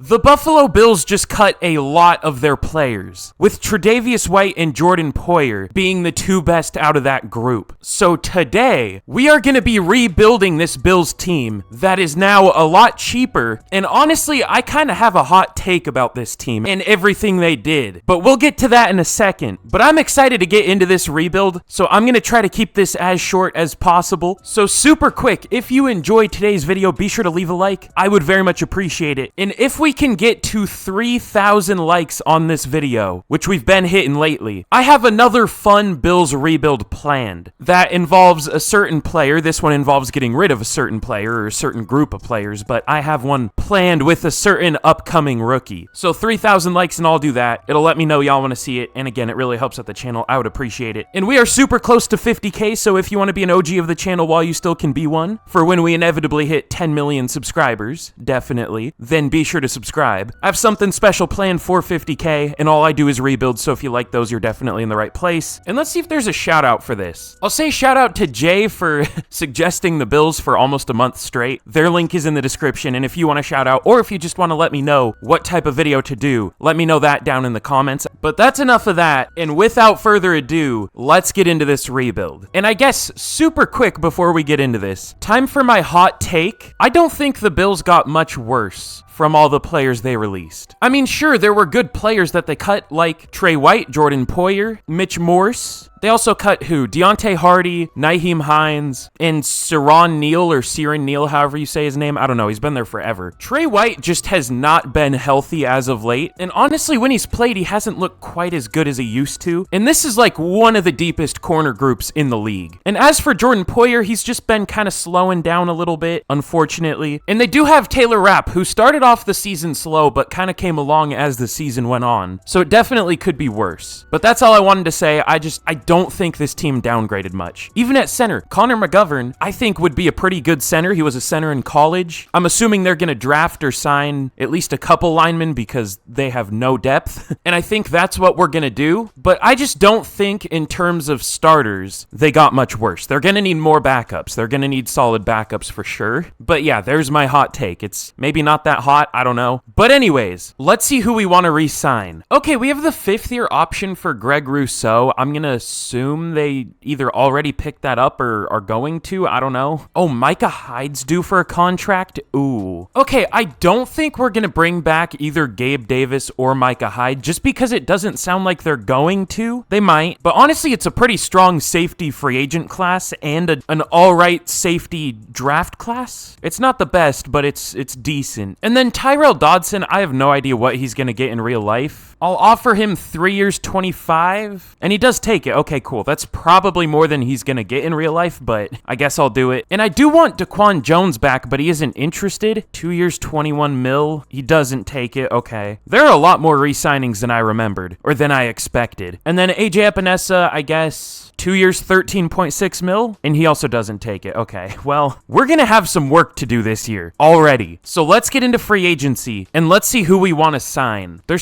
The Buffalo Bills just cut a lot of their players, with Tre'Davious White and Jordan Poyer being the two best out of that group. So today, we are going to be rebuilding this Bills team that is now a lot cheaper, and honestly, I kind of have a hot take about this team and everything they did, but we'll get to that in a second. But I'm excited to get into this rebuild, so I'm going to try to keep this as short as possible. So super quick, if you enjoyed today's video, be sure to leave a like. I would very much appreciate it. And if we can get to 3,000 likes on this video, which we've been hitting lately, I have another fun Bills rebuild planned that involves a certain player. This one involves getting rid of a certain player or a certain group of players, but I have one planned with a certain upcoming rookie. So 3,000 likes and I'll do that. It'll let me know y'all want to see it, and again, it really helps out the channel. I would appreciate it. And we are super close to 50k, so if you want to be an OG of the channel while you still can be one, for when we inevitably hit 10 million subscribers, definitely, then be sure to subscribe. I have something special planned for 50k, and all I do is rebuild, so if you like those, you're definitely in the right place. And let's see if there's a shout out for this. I'll say shout out to Jay for suggesting the Bills for almost a month straight. Their link is in the description, and if you want to shout out, or if you just want to let me know what type of video to do, let me know that down in the comments. But that's enough of that, and without further ado, let's get into this rebuild. And I guess super quick before we get into this, time for my hot take. I don't think the Bills got much worse from all the players they released. I mean, sure, there were good players that they cut, like Trey White, Jordan Poyer, Mitch Morse. They also cut who? Deontay Hardy, Nyheim Hines, and Ciaran Neal, or Ciaran Neal, however you say his name. I don't know. He's been there forever. Trey White just has not been healthy as of late. And honestly, when he's played, he hasn't looked quite as good as he used to. And this is like one of the deepest corner groups in the league. And as for Jordan Poyer, he's just been kind of slowing down a little bit, unfortunately. And they do have Taylor Rapp, who started off the season slow, but kind of came along as the season went on. So it definitely could be worse. But that's all I wanted to say. I don't think this team downgraded much. Even at center, Connor McGovern, I think, would be a pretty good center. He was a center in college. I'm assuming they're going to draft or sign at least a couple linemen because they have no depth. And I think that's what we're going to do. But I just don't think in terms of starters, they got much worse. They're going to need more backups. They're going to need solid backups for sure. But yeah, there's my hot take. It's maybe not that hot. I don't know. But anyways, let's see who we want to re-sign. Okay, we have the 5th-year option for Greg Rousseau. I'm going to assume they either already picked that up or are going to. I don't know. Oh, Micah Hyde's due for a contract? Ooh. Okay, I don't think we're going to bring back either Gabe Davis or Micah Hyde just because it doesn't sound like they're going to. They might. But honestly, it's a pretty strong safety free agent class and an all-right safety draft class. It's not the best, but it's decent. And then Tyrell Dodson, I have no idea what he's going to get in real life. I'll offer him 3 years, 25, and he does take it. Okay, cool. That's probably more than he's going to get in real life, but I guess I'll do it. And I do want Daquan Jones back, but he isn't interested. 2 years, 21 mil. He doesn't take it. Okay. There are a lot more re-signings than I remembered, or than I expected. And then AJ Epinesa, I guess, 2 years, 13.6 mil, and he also doesn't take it. Okay, well, we're going to have some work to do this year already. So let's get into free agency, and let's see who we want to sign. There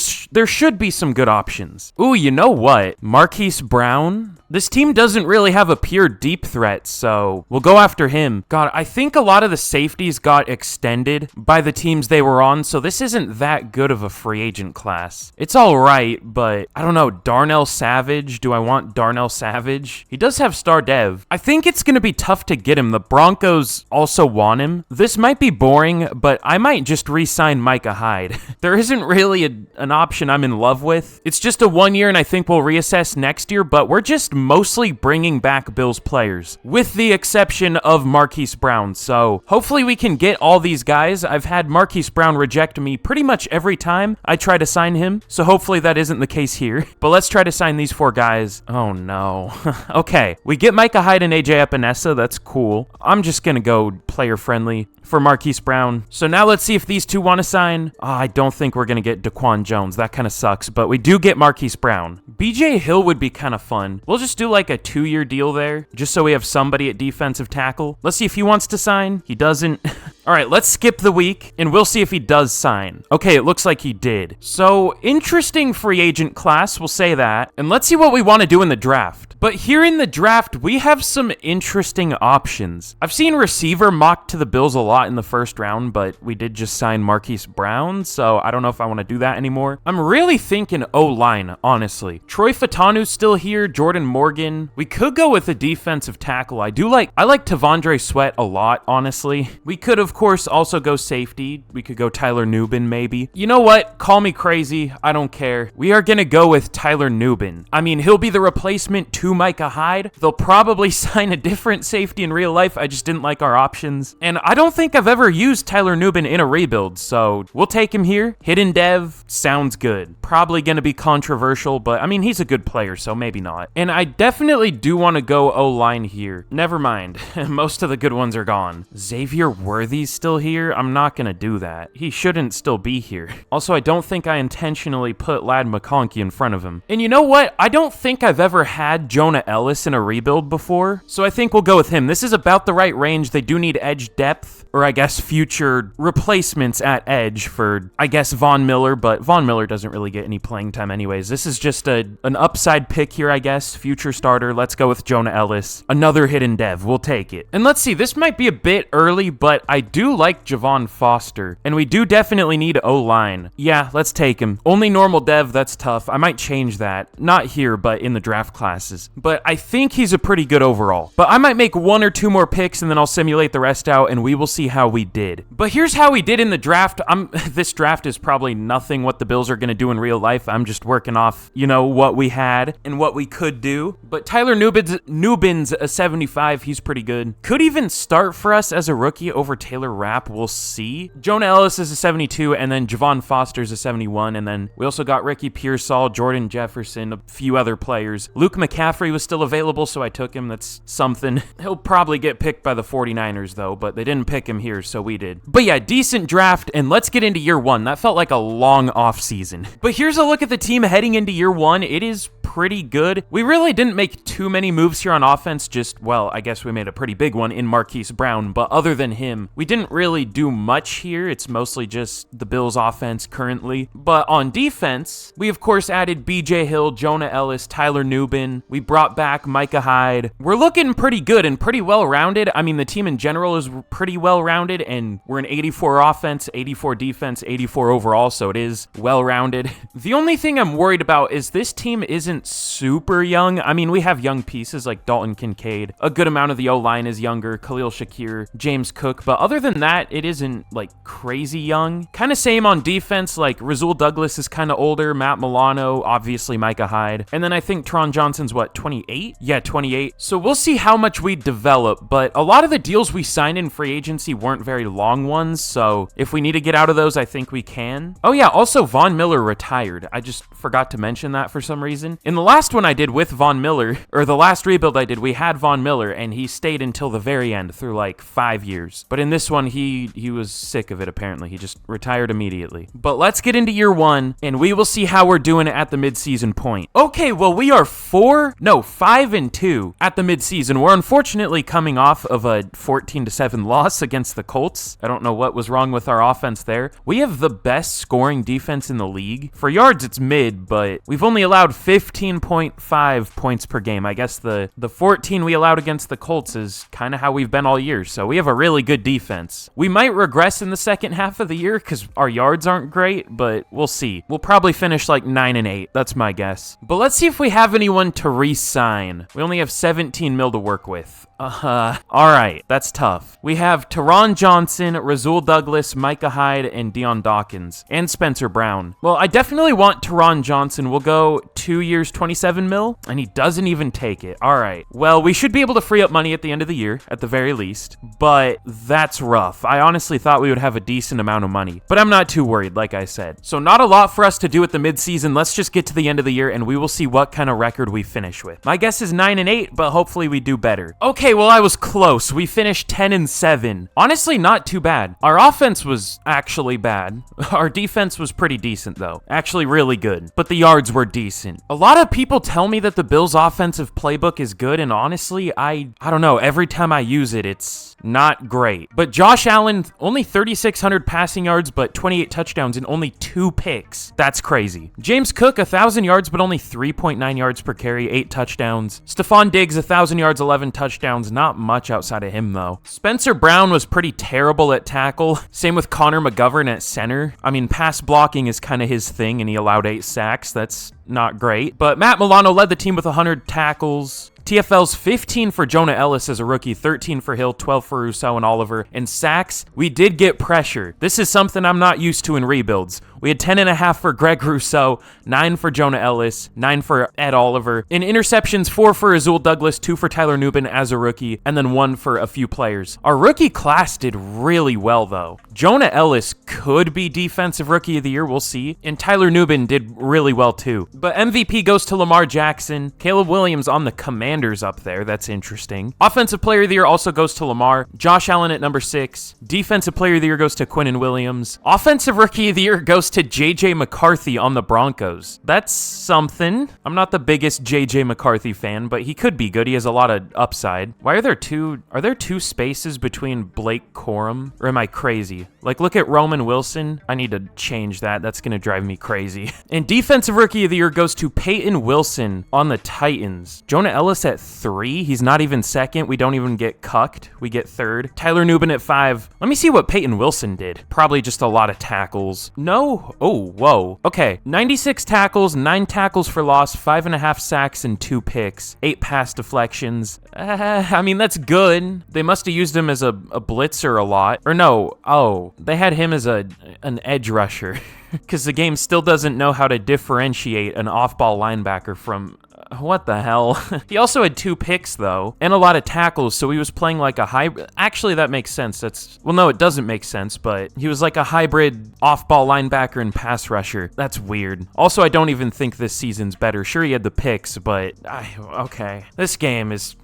should be some good options. Ooh, you know what? Marquise Brown? This team doesn't really have a pure deep threat, so we'll go after him. God, I think a lot of the safeties got extended by the teams they were on, so this isn't that good of a free agent class. It's all right, but I don't know. Darnell Savage? Do I want Darnell Savage? He does have star dev. I think it's going to be tough to get him. The Broncos also want him. This might be boring, but I might just re-sign Micah Hyde. There isn't really an option I'm in love with. It's just a 1 year, and I think we'll reassess next year, but we're just mostly bringing back Bills players, with the exception of Marquise Brown. So hopefully we can get all these guys. I've had Marquise Brown reject me pretty much every time I try to sign him, so hopefully that isn't the case here. But let's try to sign these 4 guys. Oh no. Okay, we get Micah Hyde and AJ Epinesa. That's cool. I'm just gonna go player friendly for Marquise Brown. So now let's see if these two want to sign. I don't think we're going to get Daquan Jones. That kind of sucks, but we do get Marquise Brown. BJ Hill would be kind of fun. We'll just do like a 2-year deal there, just so we have somebody at defensive tackle. Let's see if he wants to sign. He doesn't. All right, let's skip the week, and we'll see if he does sign. Okay, it looks like he did. So, interesting free agent class, we'll say that. And let's see what we want to do in the draft. But here in the draft, we have some interesting options. I've seen receiver mocked to the Bills a lot in the first round, but we did just sign Marquise Brown, so I don't know if I want to do that anymore. I'm really thinking O-line, honestly. Troy Fatanu's still here, Jordan Morgan. We could go with a defensive tackle. I like Tavondre Sweat a lot, honestly. We could, of course, also go safety. We could go Tyler Nubin, maybe. You know what? Call me crazy. I don't care. We are going to go with Tyler Nubin. I mean, he'll be the replacement to Micah Hyde. They'll probably sign a different safety in real life. I just didn't like our options. And I don't think I've ever used Tyler Nubin in a rebuild, so we'll take him here. Hidden dev sounds good. Probably going to be controversial, but I mean, he's a good player, so maybe not. And I definitely do want to go O-line here. Never mind. Most of the good ones are gone. Xavier Worthy's still here? I'm not going to do that. He shouldn't still be here. Also, I don't think I intentionally put Ladd McConkey in front of him. And you know what? I don't think I've ever had Jonah Ellis in a rebuild before, so I think we'll go with him. This is about the right range. They do need edge depth, or I guess future replacements at edge for, I guess, Von Miller, but Von Miller doesn't really get any playing time anyways. This is just an upside pick here, I guess. Future starter. Let's go with Jonah Ellis. Another hidden dev. We'll take it. And let's see, this might be a bit early, but I do like Javon Foster, and we do definitely need O-line. Yeah, let's take him. Only normal dev, that's tough. I might change that. Not here, but in the draft classes. But I think he's a pretty good overall. But I might make one or two more picks, and then I'll simulate the rest out, and we will see how we did. But here's how we did in the draft. This draft is probably nothing what the Bills are going to do in real life. I'm just working off, you know, what we had and what we could do. But Tyler Nubin's a 75. He's pretty good. Could even start for us as a rookie over Taylor Rapp. We'll see. Jonah Ellis is a 72, and then Javon Foster's a 71, and then we also got Ricky Pearsall, Jordan Jefferson, a few other players. Luke McCaffrey was still available, so I took him. That's something. He'll probably get picked by the 49ers, though, but they didn't pick him here, so we did. But yeah, decent draft, and let's get into year one. That felt like a long off season. But here's a look at the team heading into year one. It is pretty good. We really didn't make too many moves here on offense, just, well, I guess we made a pretty big one in Marquise Brown, but other than him, we didn't really do much here. It's mostly just the Bills offense currently. But on defense, we of course added BJ Hill, Jonah Ellis, Tyler Nubin. We brought back Micah Hyde. We're looking pretty good and pretty well-rounded. I mean, the team in general is pretty well-rounded, and we're an 84 offense, 84 defense, 84 overall, so it is well-rounded. The only thing I'm worried about is this team isn't super young. I mean, we have young pieces like Dalton Kincaid. A good amount of the O-line is younger. Khalil Shakir, James Cook. But other than that, it isn't like crazy young. Kind of same on defense. Like Rasul Douglas is kind of older. Matt Milano, obviously Micah Hyde. And then I think Teron Johnson's what, 28? Yeah, 28. So we'll see how much we develop. But a lot of the deals we signed in free agency weren't very long ones. So if we need to get out of those, I think we can. Oh yeah, also Von Miller retired. I just forgot to mention that for some reason. In the last one I did with Von Miller, or the last rebuild I did, we had Von Miller, and he stayed until the very end through like 5 years. But in this one, he was sick of it, apparently. He just retired immediately. But let's get into year one, and we will see how we're doing at the midseason point. Okay, well, we are 5-2 at the midseason. We're unfortunately coming off of a 14-7 loss against the Colts. I don't know what was wrong with our offense there. We have the best scoring defense in the league. For yards, it's mid, but we've only allowed 15.5 points per game. I guess the 14 we allowed against the Colts is kind of how we've been all year, so we have a really good defense. We might regress in the second half of the year because our yards aren't great, but we'll see. We'll probably finish like 9-8. That's my guess. But let's see if we have anyone to re-sign. We only have 17 mil to work with. Alright, that's tough. We have Teron Johnson, Rasul Douglas, Micah Hyde, and Deion Dawkins, and Spencer Brown. Well, I definitely want Teron Johnson. We'll go 2 years, 27 mil, and he doesn't even take it. Alright, well, we should be able to free up money at the end of the year, at the very least, but that's rough. I honestly thought we would have a decent amount of money, but I'm not too worried, like I said. So not a lot for us to do at the midseason. Let's just get to the end of the year, and we will see what kind of record we finish with. My guess is 9-8, but hopefully we do better. Okay, Okay, well, I was close. We finished 10-7. Honestly, not too bad. Our offense was actually bad. Our defense was pretty decent, though. Actually, really good. But the yards were decent. A lot of people tell me that the Bills' offensive playbook is good, and honestly, I don't know. Every time I use it, it's not great. But Josh Allen, only 3,600 passing yards, but 28 touchdowns and only 2 picks. That's crazy. James Cook, 1,000 yards, but only 3.9 yards per carry, 8 touchdowns. Stephon Diggs, 1,000 yards, 11 touchdowns. Not much outside of him, though. Spencer Brown was pretty terrible at tackle. Same with Connor McGovern at center. I mean, pass blocking is kind of his thing, and he allowed 8 sacks. That's not great. But Matt Milano led the team with 100 tackles. TFL's 15 for Jonah Ellis as a rookie, 13 for Hill, 12 for Rousseau and Oliver. And sacks, we did get pressure. This is something I'm not used to in rebuilds. We had 10.5 for Greg Rousseau, 9 for Jonah Ellis, 9 for Ed Oliver. In interceptions, 4 for Azul Douglas, 2 for Tyler Nubin as a rookie, and then 1 for a few players. Our rookie class did really well, though. Jonah Ellis could be Defensive Rookie of the Year, we'll see. And Tyler Nubin did really well, too. But MVP goes to Lamar Jackson. Caleb Williams on the Commanders up there. That's interesting. Offensive Player of the Year also goes to Lamar. Josh Allen at number 6. Defensive Player of the Year goes to Quinnen Williams. Offensive Rookie of the Year goes to JJ McCarthy on the Broncos. That's something. I'm not the biggest JJ McCarthy fan, but he could be good. He has a lot of upside. Why are there two spaces between Blake Corum? Or am I crazy? Like, look at Roman Wilson. I need to change that. That's going to drive me crazy. And Defensive Rookie of the Year goes to Peyton Wilson on the Titans. Jonah Ellis at 3. He's not even second. We don't even get cucked. We get 3rd. Tyler Nubin at 5. Let me see what Peyton Wilson did. Probably just a lot of tackles. No. Oh, whoa. Okay. 96 tackles, 9 tackles for loss, 5.5 sacks, and 2 picks. 8 pass deflections. I mean, that's good. They must have used him as a blitzer a lot. Or no. Oh, they had him as an edge rusher. Because the game still doesn't know how to differentiate an off-ball linebacker from... What the hell? He also had 2 picks, though, and a lot of tackles, so he was playing like a hybrid. Actually, that makes sense. Well, no, it doesn't make sense, but he was like a hybrid off-ball linebacker and pass rusher. That's weird. Also, I don't even think this season's better. Sure, he had the picks, but... okay. This game is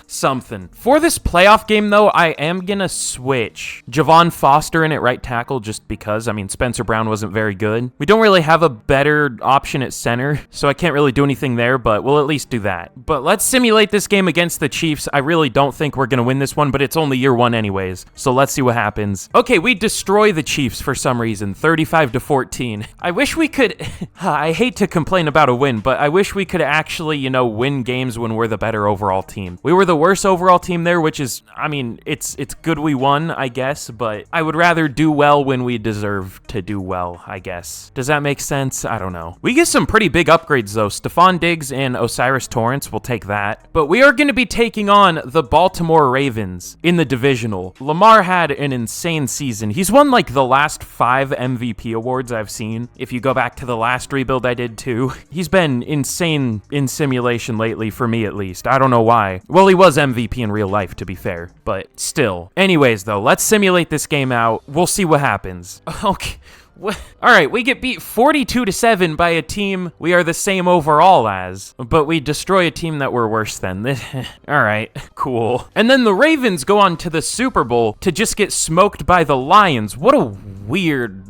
something. For this playoff game, though, I am gonna switch Javon Foster in at right tackle just because, I mean, Spencer Brown wasn't very good. We don't really have a better option at center, so I can't really do anything there, but we'll at least do that. But let's simulate this game against the Chiefs. I really don't think we're going to win this one, but it's only year 1 anyways. So let's see what happens. Okay, we destroy the Chiefs for some reason, 35-14. I wish we could... I hate to complain about a win, but I wish we could actually, win games when we're the better overall team. We were the worst overall team there, which is, I mean, it's good we won, I guess, but I would rather do well when we deserve to do well, I guess. Does that make sense? I don't know. We get some pretty big upgrades, though. Stephon Diggs and Osiris Torrance, will take that. But we are going to be taking on the Baltimore Ravens in the divisional. Lamar had an insane season. He's won like the last 5 MVP awards I've seen. If you go back to the last rebuild I did too. He's been insane in simulation lately, for me at least. I don't know why. Well, he was MVP in real life, to be fair, but still. Anyways, though, let's simulate this game out. We'll see what happens. Okay. All right, we get beat 42-7 by a team we are the same overall as, but we destroy a team that we're worse than. All right, cool. And then the Ravens go on to the Super Bowl to just get smoked by the Lions. What a weird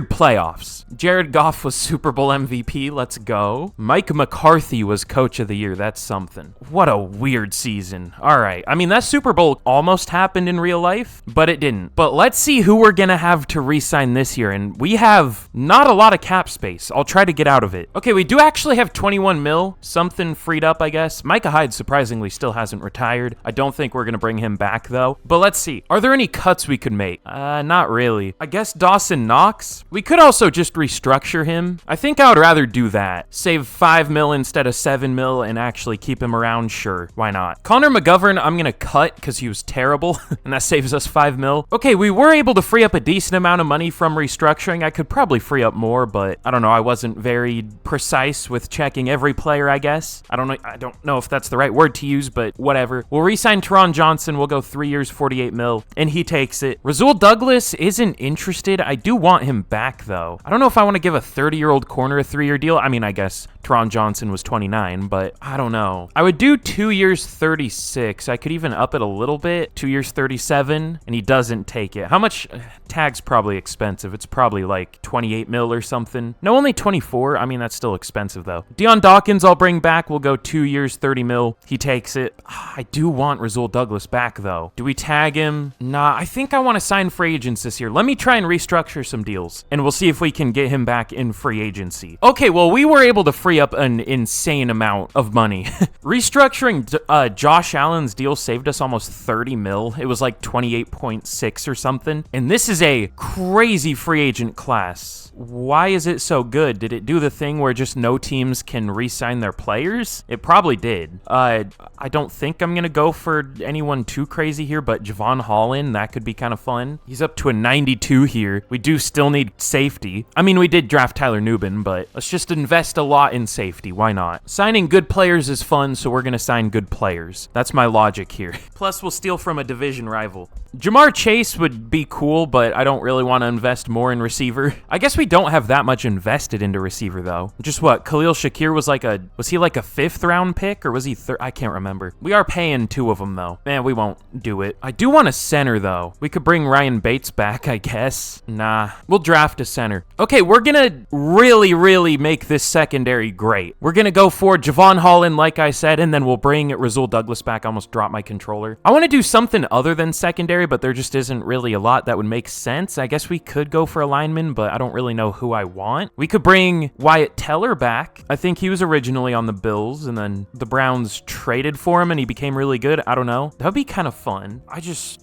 playoffs. Jared Goff was Super Bowl MVP. Let's go. Mike McCarthy was Coach of the Year. That's something. What a weird season. All right. I mean, that Super Bowl almost happened in real life, but it didn't. But let's see who we're going to have to re-sign this year. And we have not a lot of cap space. I'll try to get out of it. Okay, we do actually have 21 mil. Something freed up, I guess. Micah Hyde surprisingly still hasn't retired. I don't think we're going to bring him back, though. But let's see. Are there any cuts we could make? Not really. I guess Dawson Knox. We could also just restructure him. I think I would rather do that. Save 5 mil instead of 7 mil and actually keep him around. Sure, why not? Connor McGovern, I'm going to cut because he was terrible, and that saves us 5 mil. Okay, we were able to free up a decent amount of money from restructuring. I could probably free up more, but I don't know. I wasn't very precise with checking every player, I guess. I don't know if that's the right word to use, but whatever. We'll re-sign Teron Johnson. We'll go 3 years, 48 mil, and he takes it. Rasul Douglas isn't interested. I do want him back, though. I don't know if I want to give a 30-year-old corner a 3-year deal. I mean, I guess Teron Johnson was 29, but I don't know. I would do 2 years 36. I could even up it a little bit. 2 years 37, and he doesn't take it. How much? Tag's probably expensive. It's probably like 28 mil or something. No, only 24. I mean, that's still expensive though. Deion Dawkins I'll bring back. We'll go 2 years 30 mil. He takes it. I do want Rasul Douglas back though. Do we tag him? Nah, I think I want to sign free agents this year. Let me try and restructure some deals, and we'll see if we can get him back in free agency. Okay, well, we were able to free up an insane amount of money. Restructuring Josh Allen's deal saved us almost 30 mil. It was like 28.6 or something. And this is a crazy free agent class. Why is it so good? Did it do the thing where just no teams can re-sign their players? It probably did. I don't think I'm going to go for anyone too crazy here, but Javon Holland, that could be kind of fun. He's up to a 92 here. We do still need safety. I mean, we did draft Tyler Nubin, but let's just invest a lot in safety. Why not? Signing good players is fun, so we're going to sign good players. That's my logic here. Plus, we'll steal from a division rival. Jamar Chase would be cool, but I don't really want to invest more in receiver. I guess we don't have that much invested into receiver, though. Just what? Khalil Shakir was he like a 5th round pick, or was he third? I can't remember. We are paying 2 of them, though. Man, we won't do it. I do want a center, though. We could bring Ryan Bates back, I guess. Nah, we'll draft a center. Okay, we're gonna really make this secondary great. We're gonna go for Javon Holland, like I said, and then we'll bring Rasul Douglas back. I almost dropped my controller. I want to do something other than secondary, but there just isn't really a lot that would make sense. I guess we could go for a lineman, but I don't really know who I want. We could bring Wyatt Teller back. I think he was originally on the Bills, and then the Browns traded for him, and he became really good. I don't know. That would be kind of fun.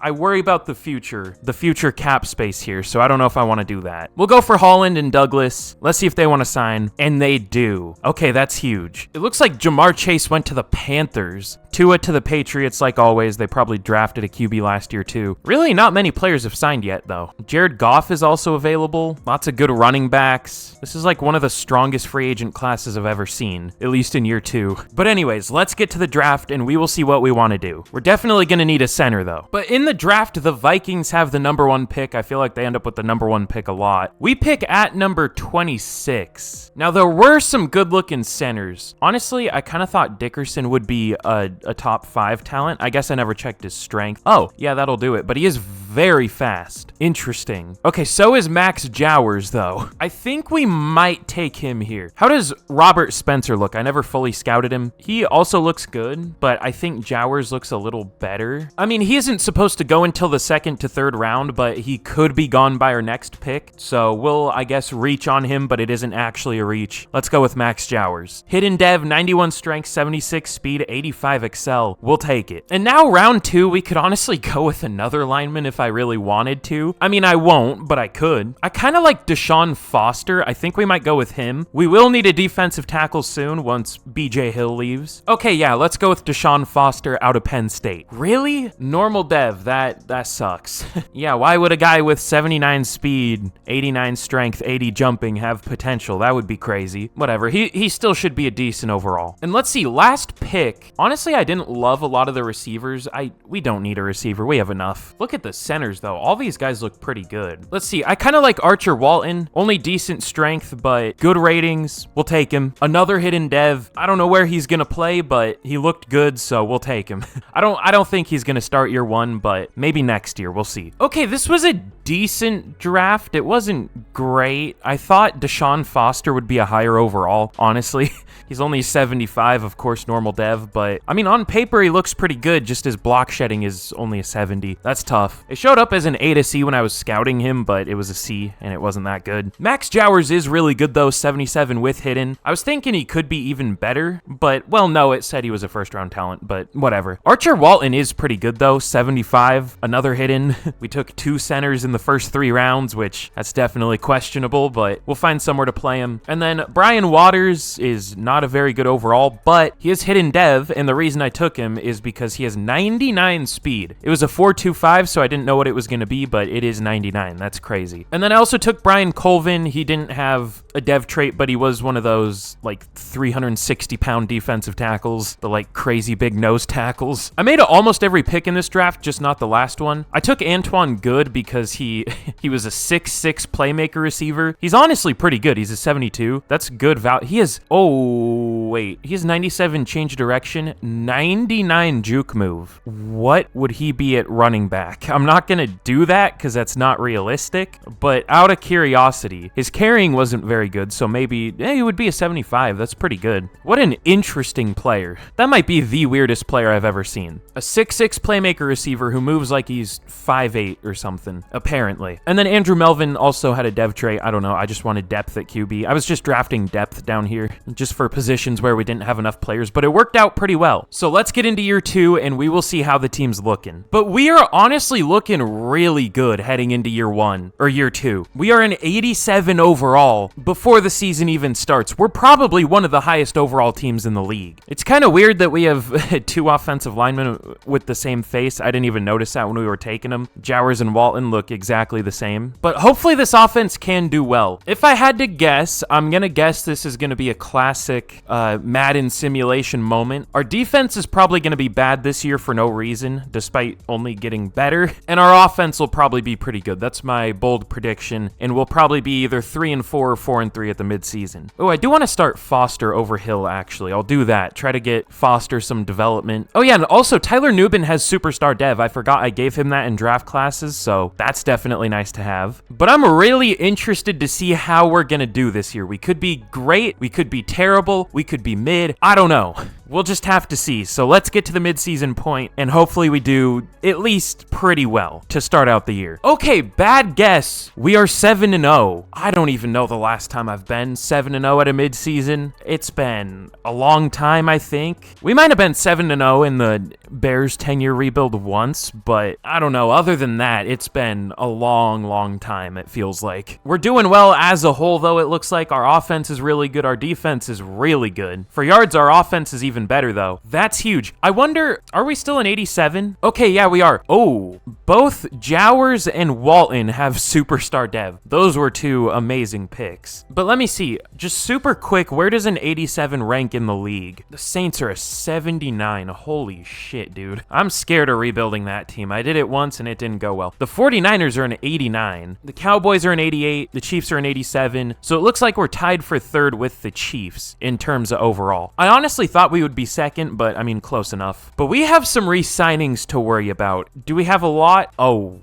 I worry about the future cap space here, so I don't know if I want to do that. We'll go for Holland and Douglas. Let's see if they want to sign, and they do. Okay, that's huge. It looks like Jamar Chase went to the Panthers. Tua to the Patriots, like always. They probably drafted a QB last year, too. Really, not many players have signed yet, though. Jared Goff is also available. Lots of good running backs. This is like one of the strongest free agent classes I've ever seen, at least in year 2. But anyways, let's get to the draft, and we will see what we want to do. We're definitely going to need a center, though. But in the draft, the Vikings have the number 1 pick. I feel like they end up with the number 1 pick a lot. We pick at number 26. Now, there were some good-looking centers. Honestly, I kind of thought Dickerson would be a top 5 talent. I guess I never checked his strength. Oh, yeah, that'll do it. But he is very fast. Interesting. Okay, so is Max Jowers, though. I think we might take him here. How does Robert Spencer look? I never fully scouted him. He also looks good, but I think Jowers looks a little better. I mean, he isn't supposed to go until the 2nd to 3rd round, but he could be gone by our next pick. So we'll, I guess, reach on him, but it isn't actually a reach. Let's go with Max Jowers. Hidden Dev, 91 strength, 76 speed, 85 excel. We'll take it. And now round 2, we could honestly go with another lineman if I really wanted to. I mean, I won't, but I could. I kind of like Deshaun Foster. I think we might go with him. We will need a defensive tackle soon once BJ Hill leaves. Okay, yeah, let's go with Deshaun Foster out of Penn State. Really? Normal dev, that sucks. Yeah, why would a guy with 79 speed, 89 strength, 80 jumping have potential? That would be crazy. Whatever, he still should be a decent overall. And let's see, last pick. Honestly, I didn't love a lot of the receivers. We don't need a receiver. We have enough. Look at the centers, though. All these guys look pretty good. Let's see. I kind of like Archer Walton. Only decent strength, but good ratings. We'll take him. Another hidden dev. I don't know where he's going to play, but he looked good, so we'll take him. I don't think he's going to start year 1, but maybe next year. We'll see. Okay, this was a decent draft. It wasn't great. I thought Deshaun Foster would be a higher overall, honestly. He's only 75, of course, normal dev, but I mean, on paper, he looks pretty good. Just his block shedding is only a 70. That's tough. It showed up as an A to C when I was scouting him, but it was a C, and it wasn't that good. Max Jowers is really good, though, 77 with hidden. I was thinking he could be even better, but, well, no, it said he was a first-round talent, but whatever. Archer Walton is pretty good, though, 75, another hidden. We took 2 centers in the first 3 rounds, which that's definitely questionable, but we'll find somewhere to play him. And then Brian Waters is not a very good overall, but he is hidden dev, and the reason I took him is because he has 99 speed. It was a 4.25, so I didn't didn't know what it was going to be, but it is 99. That's crazy. And then I also took Brian Colvin. He didn't have a dev trait, but he was one of those like 360-pound defensive tackles, the like crazy big nose tackles. I made almost every pick in this draft, just not the last one. I took Antoine Good because he was a 6'6" playmaker receiver. He's honestly pretty good. He's a 72. That's good value. He has, oh, wait. He has 97 change direction, 99 juke move. What would he be at running back? I'm not going to do that because that's not realistic, but out of curiosity, his carrying wasn't very good, so maybe he would be a 75. That's pretty good. What an interesting player. That might be the weirdest player I've ever seen. A 6'6" playmaker receiver who moves like he's 5'8" or something, apparently. And then Andrew Melvin also had a dev trait. I don't know. I just wanted depth at QB. I was just drafting depth down here just for positions where we didn't have enough players, but it worked out pretty well. So let's get into year 2 and we will see how the team's looking. But we are honestly looking really good heading into year 1 or year 2. We are an 87 overall before the season even starts. We're probably one of the highest overall teams in the league. It's kind of weird that we have 2 offensive linemen with the same face. I didn't even notice that when we were taking them. Jowers and Walton look exactly the same. But hopefully this offense can do well. If I had to guess, I'm going to guess this is going to be a classic Madden simulation moment. Our defense is probably going to be bad this year for no reason, despite only getting better. And our offense will probably be pretty good. That's my bold prediction. And we'll probably be either 3-4 or 4-3 at the midseason. Oh, I do want to start Foster over Hill, actually. I'll do that. Try to get Foster some development. Oh, yeah, and also Tyler Nubin has Superstar Dev. I forgot I gave him that in draft classes, so that's definitely nice to have. But I'm really interested to see how we're going to do this year. We could be great. We could be terrible. We could be mid. I don't know. We'll just have to see. So let's get to the midseason point, and hopefully we do at least pretty well to start out the year. Okay, bad guess. We are 7-0. I don't even know the last time I've been 7-0 at a midseason. It's been a long time, I think. We might have been 7-0 in the Bears 10-year rebuild once, but I don't know. Other than that, it's been a long time, it feels like. We're doing well as a whole, though. It looks like our offense is really good. Our defense is really good. For yards, our offense is even better, though. That's huge. I wonder, are we still in 87? Okay, yeah, we are. Oh, both Jowers and Walton have Superstar Dev. Those were 2 amazing picks. But let me see, just super quick, where does an 87 rank in the league? The Saints are a 79. Holy shit, dude. I'm scared of rebuilding that team. I did it once and it didn't go well. The 49ers are an 89. The Cowboys are an 88. The Chiefs are an 87. So it looks like we're tied for 3rd with the Chiefs in terms of overall. I honestly thought we would be 2nd, but I mean, close enough. But we have some re-signings to worry about. Do we have a lot? Oh,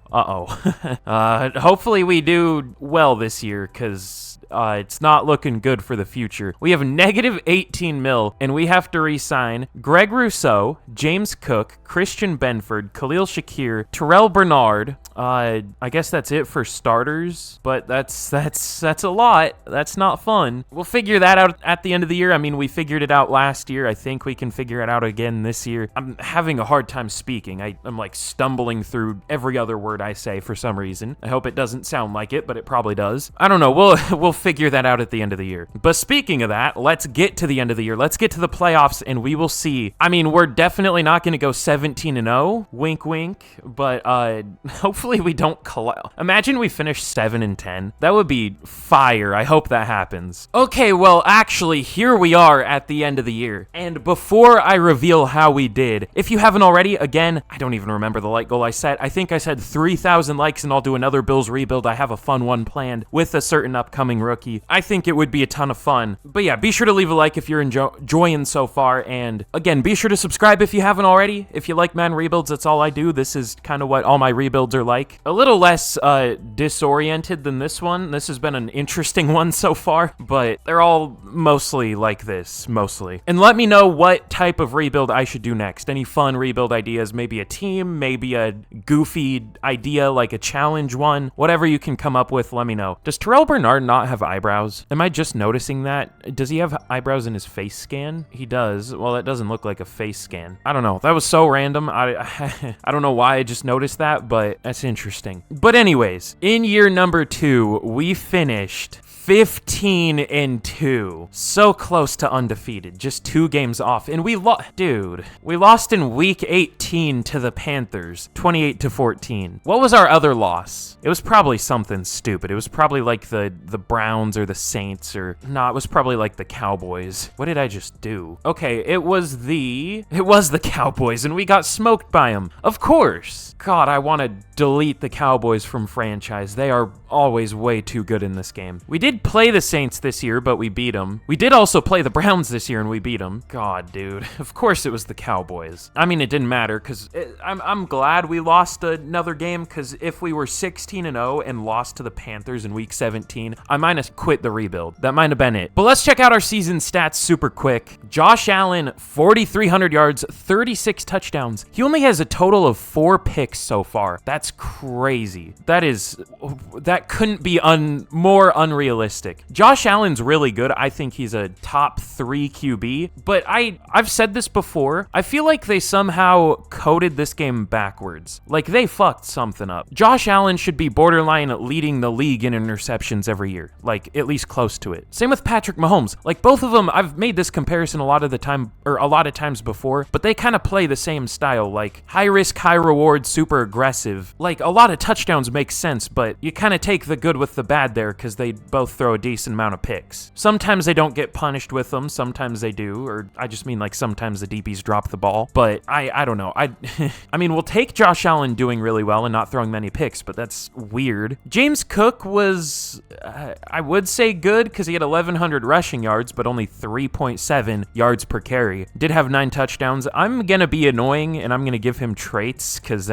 hopefully we do well this year, because it's not looking good for the future. We have negative 18 mil, and we have to re-sign Greg Rousseau, James Cook, Christian Benford, Khalil Shakir, Terrell Bernard. I guess that's it for starters, but that's a lot. That's not fun. We'll figure that out at the end of the year. I mean, we figured it out last year. I think we can figure it out again this year. I'm having a hard time speaking. I'm like stumbling through every other word I say for some reason. I hope it doesn't sound like it, but it probably does. I don't know. We'll figure that out at the end of the year. But speaking of that, let's get to the end of the year. Let's get to the playoffs, and we will see. I mean, we're definitely not going to go 17-0. Wink, wink. But hopefully we don't imagine we finish 7-10. That would be fire. I hope that happens. Okay, well, actually, here we are at the end of the year. And before I reveal how we did, if you haven't already, again, I don't even remember the like goal I set. I think I said 3,000 likes and I'll do another Bills rebuild. I have a fun one planned with a certain upcoming rookie. I think it would be a ton of fun. But yeah, be sure to leave a like if you're enjoying so far. And again, be sure to subscribe if you haven't already. If you like Madden rebuilds, that's all I do. This is kind of what all my rebuilds are like. A little less disoriented than this one. This has been an interesting one so far, but they're all mostly like this, mostly. And let me know what type of rebuild I should do next. Any fun rebuild ideas, maybe a team, maybe a goofy idea like a challenge one, whatever you can come up with, let me know. Does Terrell Bernard not have eyebrows? Am I just noticing that? Does he have eyebrows in his face scan? He does. Well, that doesn't look like a face scan. I don't know. That was so random. I don't know why I just noticed that, but that's interesting. But anyways, in year number 2, we finished 15-2. So close to undefeated. Just 2 games off. And we lost in week 18 to the Panthers, 28-14. What was our other loss? It was probably something stupid. It was probably like the Browns or the Saints or... Nah, it was probably like the Cowboys. What did I just do? Okay, it was the Cowboys, and we got smoked by them. Of course. God, I want to delete the Cowboys from franchise. They are always way too good in this game. We did play the Saints this year, but we beat them. We did also play the Browns this year, and we beat them. God, dude. Of course it was the Cowboys. I mean, it didn't matter, because I'm glad we lost another game, because if we were 16-0 and lost to the Panthers in week 17, I might have quit the rebuild. That might have been it. But let's check out our season stats super quick. Josh Allen, 4,300 yards, 36 touchdowns. He only has a total of 4 picks so far. That's crazy. That couldn't be more unrealistic. Josh Allen's really good. I think he's a top 3 QB, but I've said this before. I feel like they somehow coded this game backwards. Like they fucked something up. Josh Allen should be borderline leading the league in interceptions every year. Like at least close to it. Same with Patrick Mahomes. Like both of them, I've made this comparison a lot of times before, but they kind of play the same style. Like high risk, high reward, super aggressive. Like a lot of touchdowns make sense, but you kind of take the good with the bad there because they both throw a decent amount of picks. Sometimes they don't get punished with them, sometimes they do, or I just mean like sometimes the DBs drop the ball, but I don't know. I mean, we'll take Josh Allen doing really well and not throwing many picks, but that's weird. James Cook was, I would say good because he had 1,100 rushing yards, but only 3.7 yards per carry. Did have 9 touchdowns. I'm going to be annoying and I'm going to give him traits because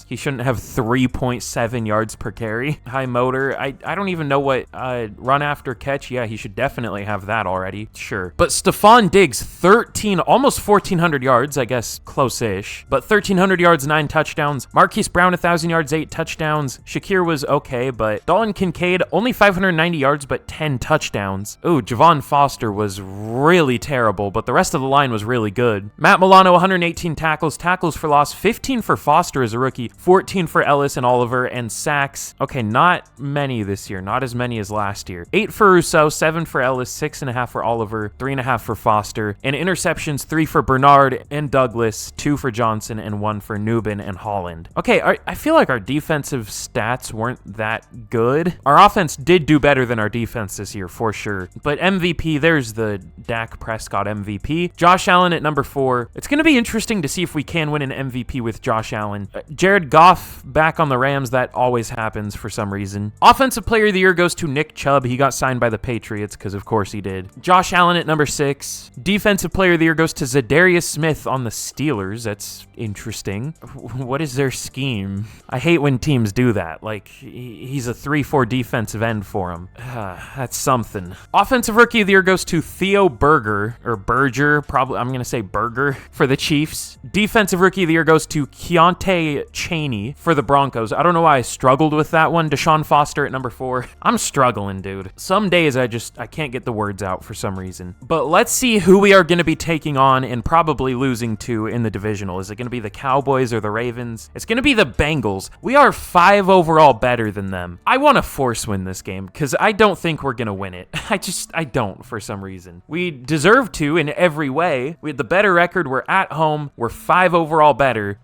he shouldn't have 3.7 yards per carry. High motor. I don't even know what run after catch. Yeah, he should definitely have that already. Sure. But Stephon Diggs, almost 1,400 yards, I guess close-ish, but 1,300 yards, 9 touchdowns. Marquise Brown, 1,000 yards, 8 touchdowns. Shakir was okay, but Dalton Kincaid, only 590 yards, but 10 touchdowns. Ooh, Javon Foster was really terrible, but the rest of the line was really good. Matt Milano, 118 tackles for loss, 15 for Foster as a rookie, 14 for Ellis and Oliver, and sacks. Okay, not many this year, not as many as last year. 8 for Rousseau, 7 for Ellis, 6.5 for Oliver, 3.5 for Foster, and interceptions, 3 for Bernard and Douglas, 2 for Johnson, and 1 for Newbin and Holland. Okay, I feel like our defensive stats weren't that good. Our offense did do better than our defense this year, for sure. But MVP, there's the Dak Prescott MVP. Josh Allen at number 4. It's going to be interesting to see if we can win an MVP with Josh Allen. Jared Goff back on the Rams, that always happens for some reason. Offensive Player of the Year goes to Nick Chubb. He got signed by the Patriots because of course he did. Josh Allen at number 6. Defensive Player of the Year goes to Zadarius Smith on the Steelers. That's interesting. What is their scheme? I hate when teams do that. Like, he's a 3-4 defensive end for him. That's something. Offensive Rookie of the Year goes to Theo Berger, or Berger, probably, I'm going to say Berger, for the Chiefs. Defensive Rookie of the Year goes to Keontae Chaney for the Broncos. I don't know why I struggled with that one. Deshaun Foster at number 4. I'm struggling, dude. Some days I can't get the words out for some reason. But let's see who we are going to be taking on and probably losing to in the divisional. Is it going to be the Cowboys or the Ravens? It's going to be the Bengals. We are 5 overall better than them. I want to force win this game because I don't think we're going to win it. I don't for some reason. We deserve to in every way. We had the better record. We're at home. We're 5 overall better.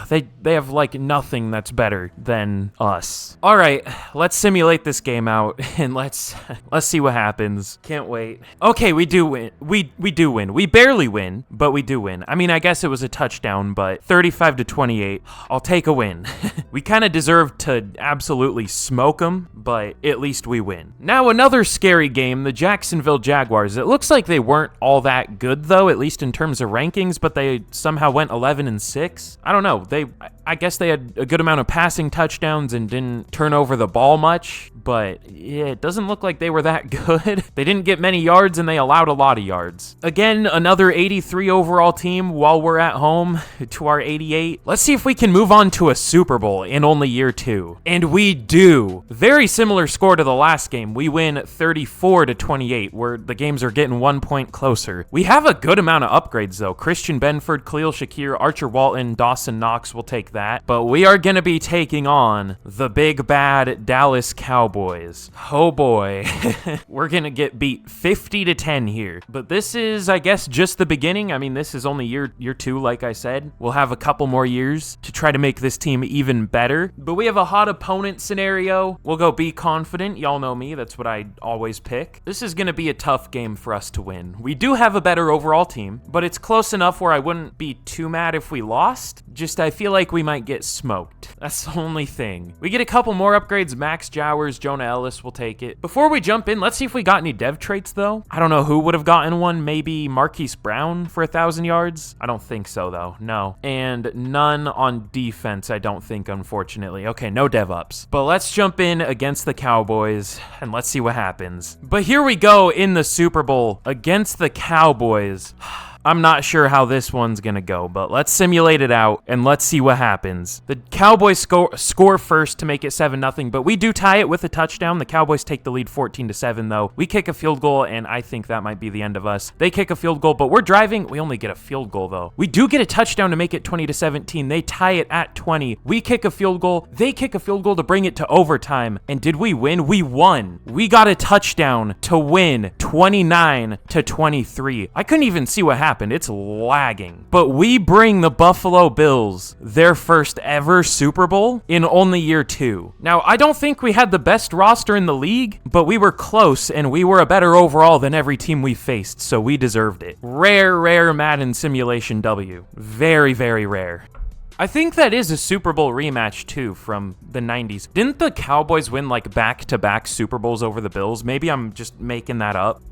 They have like nothing that's better than us. All right, let's simulate this game out and let's see what happens. Can't wait. Okay, we do win. We do win. We barely win, but we do win. I mean, I guess it was a touchdown, but 35-28. I'll take a win. We kind of deserve to absolutely smoke them, but at least we win. Now another scary game, the Jacksonville Jaguars. It looks like they weren't all that good though, at least in terms of rankings, but they somehow went 11-6. I don't know. I guess they had a good amount of passing touchdowns and didn't turn over the ball much, but yeah, it doesn't look like they were that good. They didn't get many yards and they allowed a lot of yards. Again, another 83 overall team while we're at home to our 88. Let's see if we can move on to a Super Bowl in only year 2. And we do. Very similar score to the last game. We win 34-28, where the games are getting 1 point closer. We have a good amount of upgrades though. Christian Benford, Khalil Shakir, Archer Walton, Dawson Knox will take that. But we are going to be taking on the big bad Dallas Cowboys. Oh boy. boy. We're gonna get beat 50-10 here. But this is, I guess, just the beginning. I mean, this is only year 2, like I said. We'll have a couple more years to try to make this team even better. But we have a hot opponent scenario. We'll go be confident. Y'all know me. That's what I always pick. This is gonna be a tough game for us to win. We do have a better overall team, but it's close enough where I wouldn't be too mad if we lost. Just I feel like we might get smoked. That's the only thing. We get a couple more upgrades. Max Jowers, Jonah Ellis will take it. Before we jump in, let's see if we got any dev traits though. I don't know who would have gotten one. Maybe Marquise Brown for 1,000 yards. I don't think so though. No. And none on defense, I don't think, unfortunately. Okay, no dev ups. But let's jump in against the Cowboys and let's see what happens. But here we go in the Super Bowl against the Cowboys. I'm not sure how this one's gonna go, but let's simulate it out and let's see what happens. The Cowboys score first to make it 7-0, but we do tie it with a touchdown. The Cowboys take the lead 14-7 though. We kick a field goal and I think that might be the end of us. They kick a field goal, but we're driving. We only get a field goal though. We do get a touchdown to make it 20-17. They tie it at 20. We kick a field goal. They kick a field goal to bring it to overtime. And did we win? We won. We got a touchdown to win 29-23. I couldn't even see what happened. It's lagging. But we bring the Buffalo Bills their first ever Super Bowl in only year 2. Now, I don't think we had the best roster in the league, but we were close and we were a better overall than every team we faced, so we deserved it. Rare Madden simulation W. Very, very rare. I think that is a Super Bowl rematch, too, from the 90s. Didn't the Cowboys win, like, back-to-back Super Bowls over the Bills? Maybe I'm just making that up.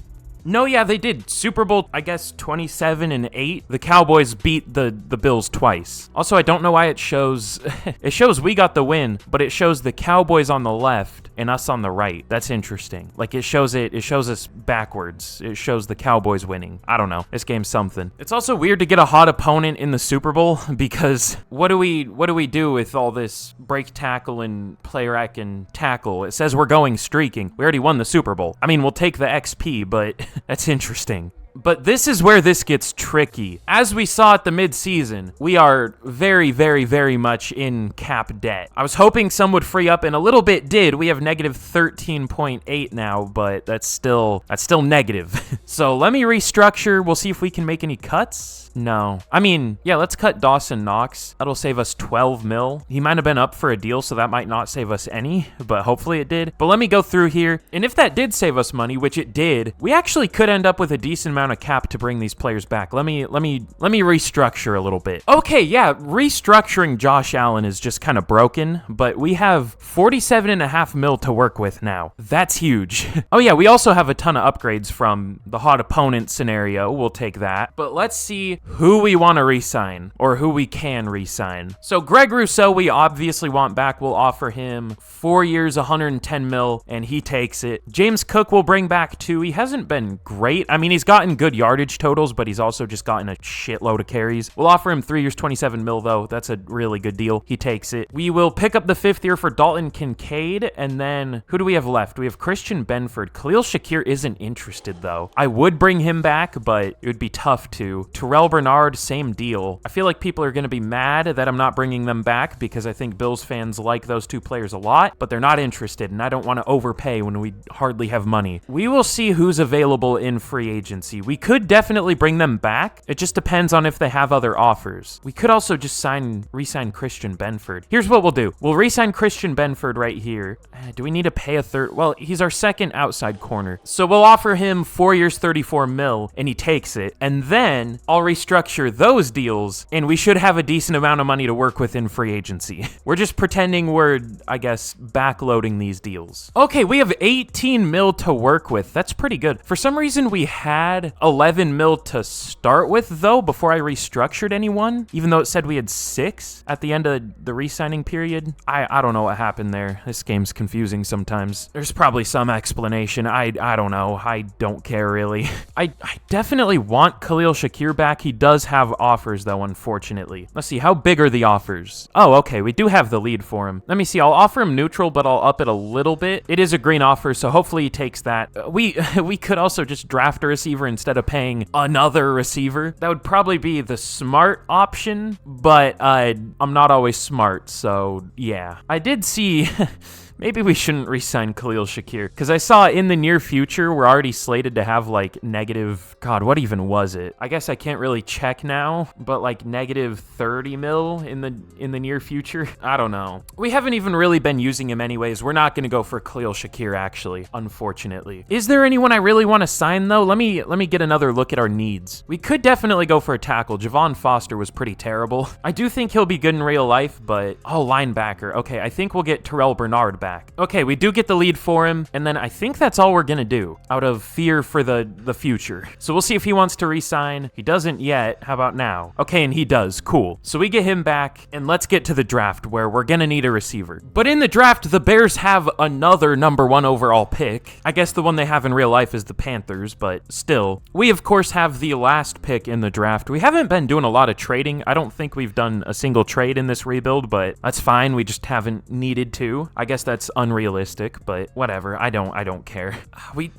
No, yeah, they did. Super Bowl, I guess, 27 and 8. The Cowboys beat the Bills twice. Also, I don't know why it shows... it shows we got the win, but it shows the Cowboys on the left and us on the right. That's interesting. Like, it shows us backwards. It shows the Cowboys winning. I don't know. This game's something. It's also weird to get a hot opponent in the Super Bowl because what do we do with all this break tackle and play rack and tackle? It says we're going streaking. We already won the Super Bowl. I mean, we'll take the XP, but... that's interesting. But this is where this gets tricky. As we saw at the midseason, we are very, very, very much in cap debt. I was hoping some would free up, and a little bit did. We have negative 13.8 now, but that's still negative. So let me restructure. We'll see if we can make any cuts. No. I mean, yeah, let's cut Dawson Knox. That'll save us 12 mil. He might have been up for a deal, so that might not save us any, but hopefully it did. But let me go through here, and if that did save us money, which it did, we actually could end up with a decent amount of cap to bring these players back. Let me restructure a little bit. Okay, yeah, restructuring Josh Allen is just kind of broken, but we have 47.5 mil to work with now. That's huge. Oh yeah, we also have a ton of upgrades from the hot opponent scenario. We'll take that. But let's see who we want to re-sign, or who we can re-sign. So Greg Rousseau, we obviously want back. We'll offer him 4 years, 110 mil, and he takes it. James Cook will bring back 2. He hasn't been great. I mean, he's gotten good yardage totals, but he's also just gotten a shitload of carries. We'll offer him 3 years, 27 mil, though. That's a really good deal. He takes it. We will pick up the 5th year for Dalton Kincaid, and then who do we have left? We have Christian Benford. Khalil Shakir isn't interested, though. I would bring him back, but it would be tough to. Terrell Bernard, same deal. I feel like people are going to be mad that I'm not bringing them back because I think Bills fans like those 2 players a lot, but they're not interested, and I don't want to overpay when we hardly have money. We will see who's available in free agency. We could definitely bring them back. It just depends on if they have other offers. We could also just re-sign Christian Benford. Here's what we'll do. We'll re-sign Christian Benford right here. Do we need to pay a third? Well, he's our second outside corner. So we'll offer him 4 years, 34 mil, and he takes it. And then I'll restructure those deals, and we should have a decent amount of money to work with in free agency. We're just pretending we're, I guess, backloading these deals. Okay, we have 18 mil to work with. That's pretty good. For some reason, we had 11 mil to start with, though, before I restructured anyone, even though it said we had 6 at the end of the re-signing period. I don't know what happened there. This game's confusing sometimes. There's probably some explanation. I don't know. I don't care, really. I definitely want Khalil Shakir back. He does have offers, though, unfortunately. Let's see. How big are the offers? Oh, okay. We do have the lead for him. Let me see. I'll offer him neutral, but I'll up it a little bit. It is a green offer, so hopefully he takes that. We could also just draft a receiver instead of paying another receiver. That would probably be the smart option, but I'm not always smart, so yeah. I did see... Maybe we shouldn't re-sign Khalil Shakir, because I saw in the near future we're already slated to have like negative, God, what even was it? I guess I can't really check now, but like negative 30 mil in the near future. I don't know. We haven't even really been using him anyways. We're not going to go for Khalil Shakir, actually, unfortunately. Is there anyone I really want to sign though? Let me get another look at our needs. We could definitely go for a tackle. Javon Foster was pretty terrible. I do think he'll be good in real life, but oh, linebacker. Okay, I think we'll get Terrell Bernard back. Okay, we do get the lead for him, and then I think that's all we're gonna do out of fear for the future. So we'll see if he wants to re-sign. He doesn't yet. How about now? Okay, and he does. Cool. So we get him back, and let's get to the draft where we're gonna need a receiver. But in the draft, the Bears have another #1 overall pick. I guess the one they have in real life is the Panthers, but still. We, of course, have the last pick in the draft. We haven't been doing a lot of trading. I don't think we've done a single trade in this rebuild, but that's fine. We just haven't needed to. I guess that's unrealistic, but whatever. I don't care. We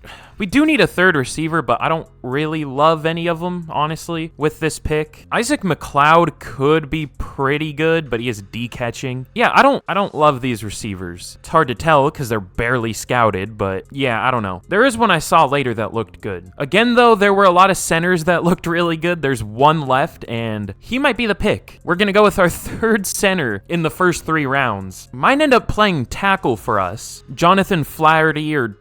do need a third receiver, but I don't really love any of them, honestly, with this pick. Isaac McLeod could be pretty good, but he is D-catching. Yeah, I don't love these receivers. It's hard to tell because they're barely scouted, but yeah, I don't know. There is one I saw later that looked good. Again, though, there were a lot of centers that looked really good. There's one left, and he might be the pick. We're going to go with our third center in the first 3 rounds. Might end up playing tackle for us. Jonathan Flaherty, or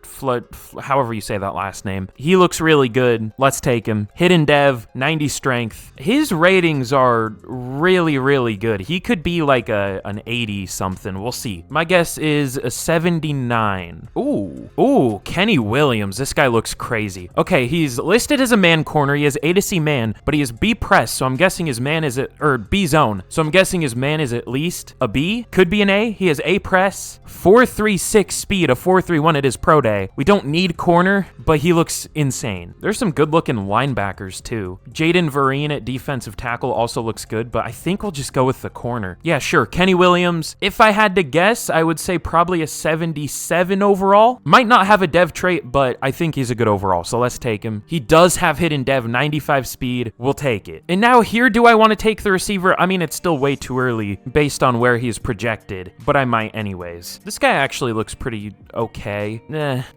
however you say that last name. He looks really good. Let's take him. Hidden dev, 90 strength. His ratings are really, really good. He could be like an 80 something. We'll see. My guess is a 79. Ooh, Kenny Williams. This guy looks crazy. Okay, he's listed as a man corner. He has A to C man, but he is B press, so I'm guessing his man is B zone. So I'm guessing his man is at least a B. Could be an A. He has A press, 4.36 speed, a 4.31 at his pro day. We don't need corner, but he looks insane. There's some good-looking linebackers, too. Jaden Vereen at defensive tackle also looks good, but I think we'll just go with the corner. Yeah, sure. Kenny Williams. If I had to guess, I would say probably a 77 overall. Might not have a dev trait, but I think he's a good overall, so let's take him. He does have hidden dev, 95 speed. We'll take it. And now here, do I want to take the receiver? I mean, it's still way too early based on where he's projected, but I might anyways. This guy actually looks pretty okay.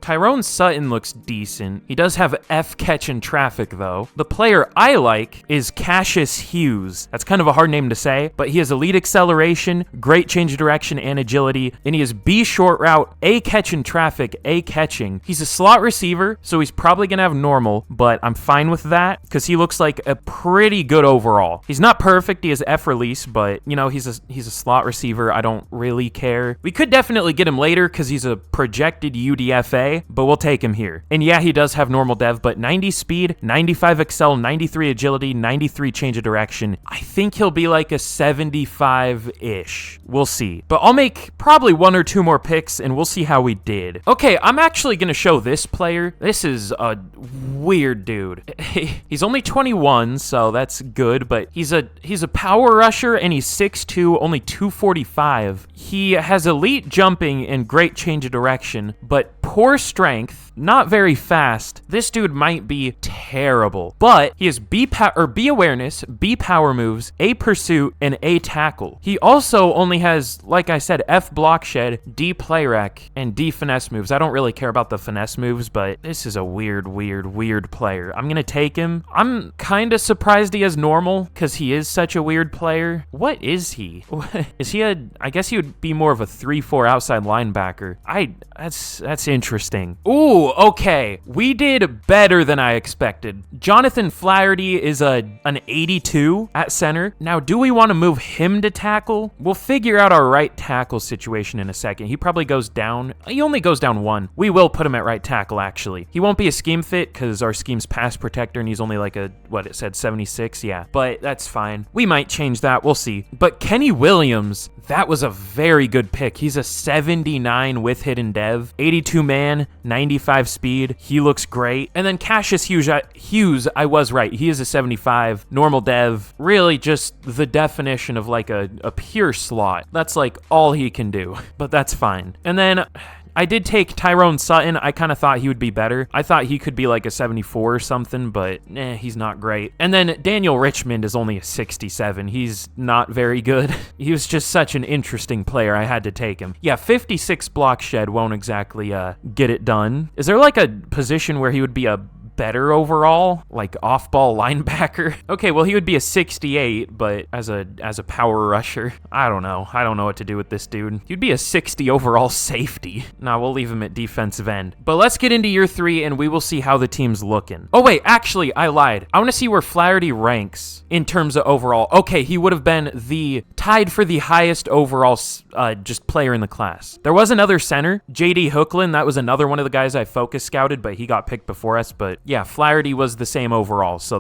Tyrone Sutton looks decent. He does have F catch in traffic, though. The player I like is Cassius Hughes. That's kind of a hard name to say, but he has elite acceleration, great change of direction and agility, and he has B short route, A catch in traffic, A catching. He's a slot receiver, so he's probably going to have normal, but I'm fine with that because he looks like a pretty good overall. He's not perfect. He has F release, but, you know, he's a slot receiver. I don't really care. We could definitely get him later because he's a projected UDFA, but we'll take him here. And yeah, he does have normal dev, but 90 speed, 95 excel, 93 agility, 93 change of direction. I think he'll be like a 75-ish. We'll see. But I'll make probably 1 or 2 more picks, and we'll see how we did. Okay, I'm actually going to show this player. This is a weird dude. He's only 21, so that's good, but he's a power rusher, and he's 6'2", only 245. He has elite jumping and great change of direction, but poor strength, not very fast. This dude might be terrible, but he has B awareness, B power moves, A pursuit, and A tackle. He also only has, like I said, F block shed, D play rec, and D finesse moves. I don't really care about the finesse moves, but this is a weird player. I'm gonna take him. I'm kind of surprised he has normal because he is such a weird player. What is he? Is he I guess he would be more of a 3-4 outside linebacker. That's interesting. Ooh, okay. We did better than I expected. Jonathan Flaherty is an 82 at center. Now, do we want to move him to tackle? We'll figure out our right tackle situation in a second. He probably goes down. He only goes down 1. We will put him at right tackle, actually. He won't be a scheme fit because our scheme's pass protector and he's only like a, what it said, 76? Yeah, but that's fine. We might change that. We'll see. But Kenny Williams, that was a very good pick. He's a 79 with hidden dev, 82 man, 95 speed. He looks great. And then Cassius Hughes, I was right. He is a 75, normal dev, really just the definition of like a pure slot. That's like all he can do, but that's fine. And then I did take Tyrone Sutton. I kind of thought he would be better. I thought he could be like a 74 or something, but he's not great. And then Daniel Richmond is only a 67. He's not very good. He was just such an interesting player. I had to take him. Yeah, 56 block shed won't exactly get it done. Is there like a position where he would be a better overall, like off-ball linebacker? Okay, well, he would be a 68, but as a power rusher, I don't know what to do with this dude. He'd be a 60 overall safety. Nah, we'll leave him at defensive end. But let's get into year 3 and we will see how the team's looking. Oh wait, actually, I lied. I want to see where Flaherty ranks in terms of overall. Okay, he would have been tied for the highest overall just player in the class. There was another center, JD Hooklin. That was another one of the guys I focus scouted, but he got picked before us. But yeah, Flaherty was the same overall, so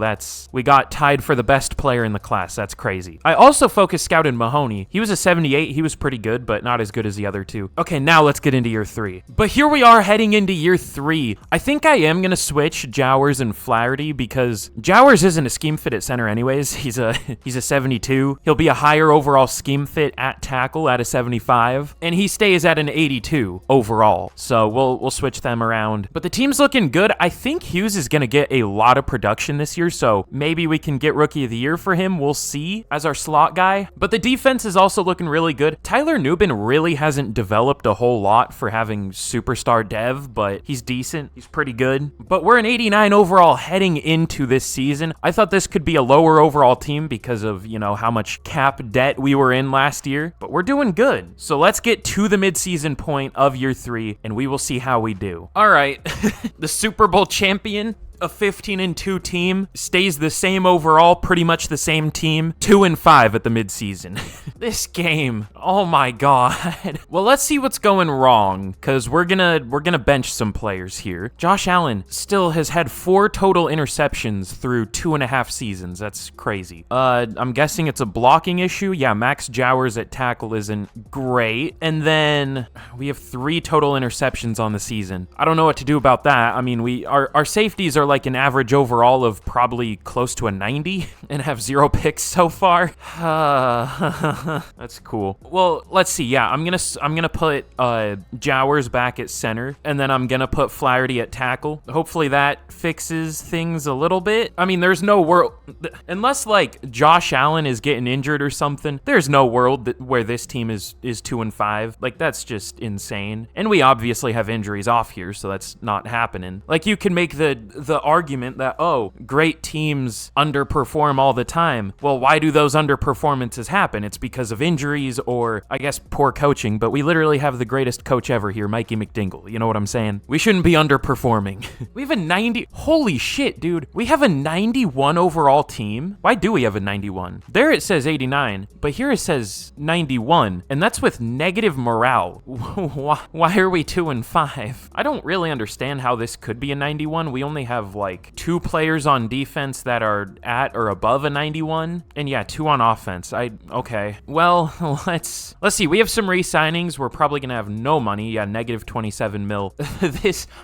we got tied for the best player in the class. That's crazy. I also focus scouted Mahoney. He was a 78. He was pretty good, but not as good as the other two. Okay, now let's get into year 3. But here we are heading into year 3. I think I am going to switch Jowers and Flaherty because Jowers isn't a scheme fit at center anyways. He's a 72. He'll be a higher overall scheme fit at tackle at a 75, and he stays at an 82 overall. So we'll switch them around. But the team's looking good. I think Hughes is going to get a lot of production this year, so maybe we can get Rookie of the Year for him. We'll see as our slot guy. But the defense is also looking really good. Tyler Nubin really hasn't developed a whole lot for having superstar dev, but he's decent. He's pretty good. But we're an 89 overall heading into this season. I thought this could be a lower overall team because of, how much cap debt we were in last year, but we're doing good. So let's get to the midseason point of year 3 and we will see how we do. All right, the Super Bowl champion, a 15-2 team, stays the same overall, pretty much the same team, 2-5 at the midseason. This game, oh my god. Well, let's see what's going wrong, because we're gonna bench some players here. Josh Allen still has had 4 total interceptions through 2.5 seasons. That's crazy. I'm guessing it's a blocking issue. Yeah, Max Jowers at tackle isn't great. And then we have 3 total interceptions on the season. I don't know what to do about that. I mean, our safeties are like an average overall of probably close to a 90 and have 0 picks so far. That's cool. Well, let's see. Yeah, I'm gonna put Jowers back at center, and then I'm gonna put Flaherty at tackle. Hopefully that fixes things a little bit. I mean, there's no world unless like Josh Allen is getting injured or something. There's no world where this team is 2-5. Like, that's just insane. And we obviously have injuries off here, so that's not happening. Like, you can make the argument that, oh, great teams underperform all the time. Well, why do those underperformances happen? It's because of injuries or, I guess, poor coaching, but we literally have the greatest coach ever here, Mikey McDingle. You know what I'm saying? We shouldn't be underperforming. We have a 90. Holy shit, dude. We have a 91 overall team. Why do we have a 91? There it says 89, but here it says 91, and that's with negative morale. Why are we 2-5? I don't really understand how this could be a 91. We only have like 2 players on defense that are at or above a 91, and yeah, 2 on offense. Okay. Well, let's see. We have some re-signings. We're probably gonna have no money. Yeah, negative 27 mil.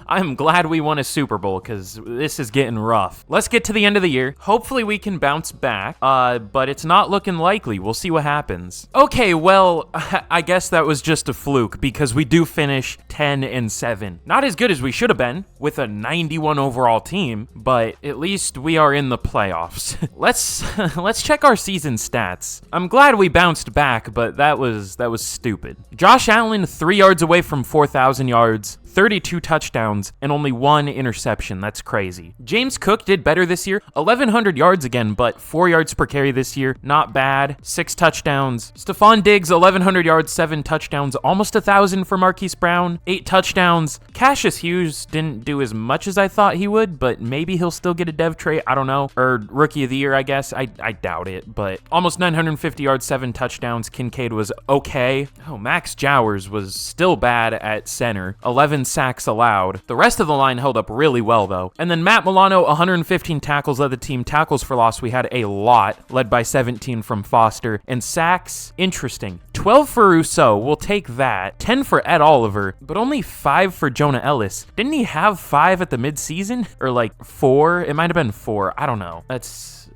I'm glad we won a Super Bowl because this is getting rough. Let's get to the end of the year. Hopefully we can bounce back, but it's not looking likely. We'll see what happens. Okay, well, I guess that was just a fluke because we do finish 10-7. Not as good as we should have been with a 91 overall team, but at least we are in the playoffs. Let's check our season stats. I'm glad we bounced back, but that was stupid. Josh Allen 3 yards away from 4,000 yards, 32 touchdowns, and only 1 interception. That's crazy. James Cook did better this year. 1,100 yards again, but 4 yards per carry this year. Not bad. 6 touchdowns. Stephon Diggs, 1,100 yards, 7 touchdowns. Almost 1,000 for Marquise Brown. 8 touchdowns. Cassius Hughes didn't do as much as I thought he would, but maybe he'll still get a dev trait. I don't know. Or Rookie of the Year, I guess. I doubt it, but almost 950 yards, 7 touchdowns. Kincaid was okay. Oh, Max Jowers was still bad at center. 11 sacks allowed. The rest of the line held up really well, though. And then Matt Milano, 115 tackles led the team. Tackles for loss, we had a lot, led by 17 from Foster. And sacks, interesting. 12 for Rousseau, we'll take that. 10 for Ed Oliver, but only 5 for Jonah Ellis. Didn't he have 5 at the midseason? Or like 4? It might have been 4. I don't know.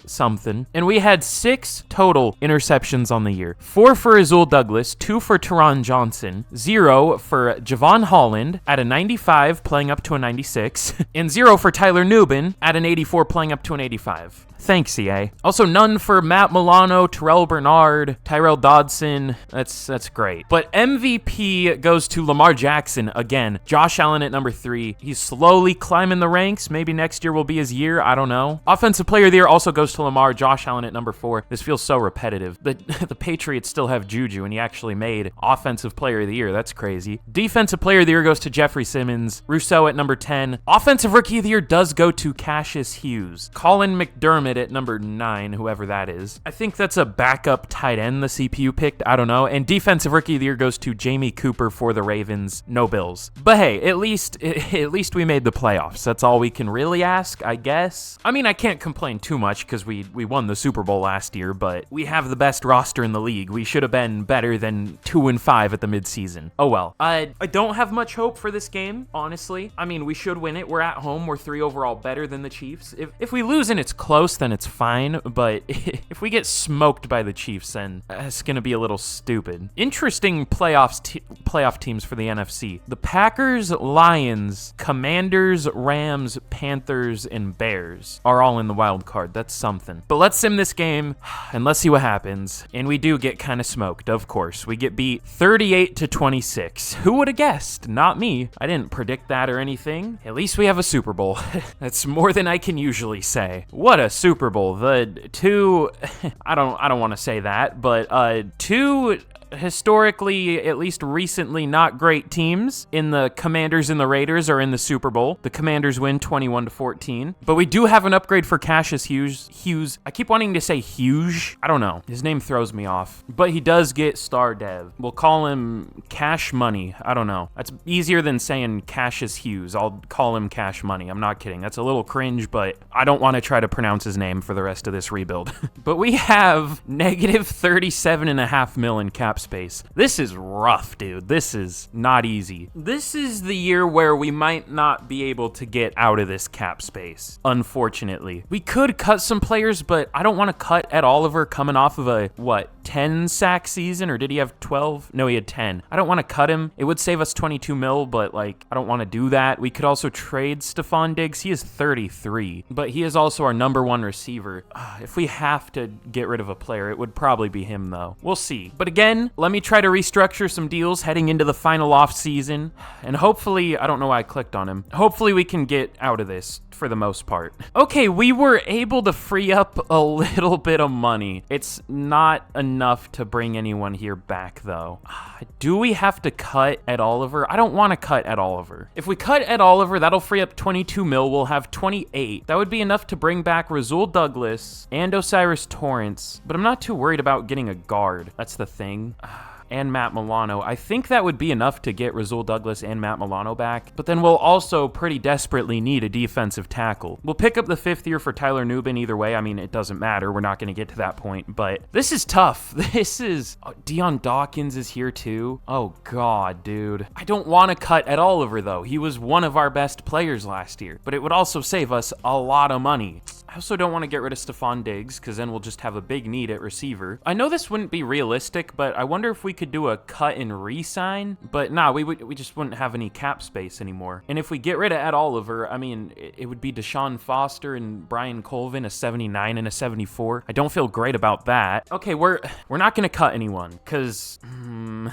something. And we had 6 total interceptions on the year. 4 for Azul Douglas, 2 for Teron Johnson, 0 for Javon Holland at a 95 playing up to a 96, and 0 for Tyler Nubin at an 84 playing up to an 85. Thanks, EA. Also, none for Matt Milano, Terrell Bernard, Tyrell Dodson. That's great. But MVP goes to Lamar Jackson again. Josh Allen at number 3. He's slowly climbing the ranks. Maybe next year will be his year. I don't know. Offensive Player of the Year also goes to Lamar. Josh Allen at number 4. This feels so repetitive. The Patriots still have Juju, and he actually made Offensive Player of the Year. That's crazy. Defensive Player of the Year goes to Jeffrey Simmons. Rousseau at number 10. Offensive Rookie of the Year does go to Cassius Hughes. Colin McDermott at number 9, whoever that is. I think that's a backup tight end the CPU picked. I don't know. And Defensive Rookie of the Year goes to Jamie Cooper for the Ravens. No Bills. But hey, at least we made the playoffs. That's all we can really ask, I guess. I mean, I can't complain too much because we won the Super Bowl last year, but we have the best roster in the league. We should have been better than 2-5 at the midseason. Oh well. I don't have much hope for this game, honestly. I mean, we should win it. We're at home. We're 3 overall better than the Chiefs. If we lose and it's close, then it's fine, but if we get smoked by the Chiefs, then it's gonna be a little stupid. Interesting playoff teams for the NFC. The Packers, Lions, Commanders, Rams, Panthers, and Bears are all in the wild card. That's something. But let's sim this game, and let's see what happens. And we do get kind of smoked, of course. We get beat 38-26. Who would have guessed? Not me. I didn't predict that or anything. At least we have a Super Bowl. That's more than I can usually say. What a Super Bowl. The 2, I don't want to say that, but 2 historically, at least recently, not great teams in the Commanders and the Raiders are in the Super Bowl. The Commanders win 21-14, but we do have an upgrade for Cassius Hughes. I keep wanting to say Hughes. I don't know. His name throws me off, but he does get star dev. We'll call him Cash Money. I don't know. That's easier than saying Cassius Hughes. I'll call him Cash Money. I'm not kidding. That's a little cringe, but I don't want to try to pronounce his name for the rest of this rebuild. But we have negative 37.5 mil in cap space. This is rough, dude. This is not easy. This is the year where we might not be able to get out of this cap space, unfortunately. We could cut some players, but I don't want to cut Ed Oliver coming off of a, 10 sack season, or did he have 12? No, he had 10. I don't want to cut him. It would save us 22 mil, but I don't want to do that. We could also trade Stephon Diggs. He is 33, but he is also our number 1 receiver. If we have to get rid of a player, it would probably be him, though. We'll see. But again, let me try to restructure some deals heading into the final off season, and hopefully, I don't know why I clicked on him. Hopefully we can get out of this for the most part. Okay, we were able to free up a little bit of money. It's not enough to bring anyone here back, though. Do we have to cut Ed Oliver? I don't want to cut Ed Oliver. If we cut Ed Oliver, that'll free up 22 mil. We'll have 28. That would be enough to bring back Rasul Douglas and Osiris Torrance, but I'm not too worried about getting a guard. That's the thing. And Matt Milano. I think that would be enough to get Rasul Douglas and Matt Milano back, but then we'll also pretty desperately need a defensive tackle. We'll pick up the 5th year for Tyler Nubin either way. I mean, it doesn't matter. We're not going to get to that point, but this is tough. This is... Deion Dawkins is here too. Oh, God, dude. I don't want to cut Ed Oliver, though. He was one of our best players last year, but it would also save us a lot of money. I also don't want to get rid of Stephon Diggs, because then we'll just have a big need at receiver. I know this wouldn't be realistic, but I wonder if we could do a cut and re-sign. But nah, we just wouldn't have any cap space anymore. And if we get rid of Ed Oliver, I mean, it would be Deshaun Foster and Brian Colvin, a 79 and a 74. I don't feel great about that. Okay, we're not going to cut anyone, because...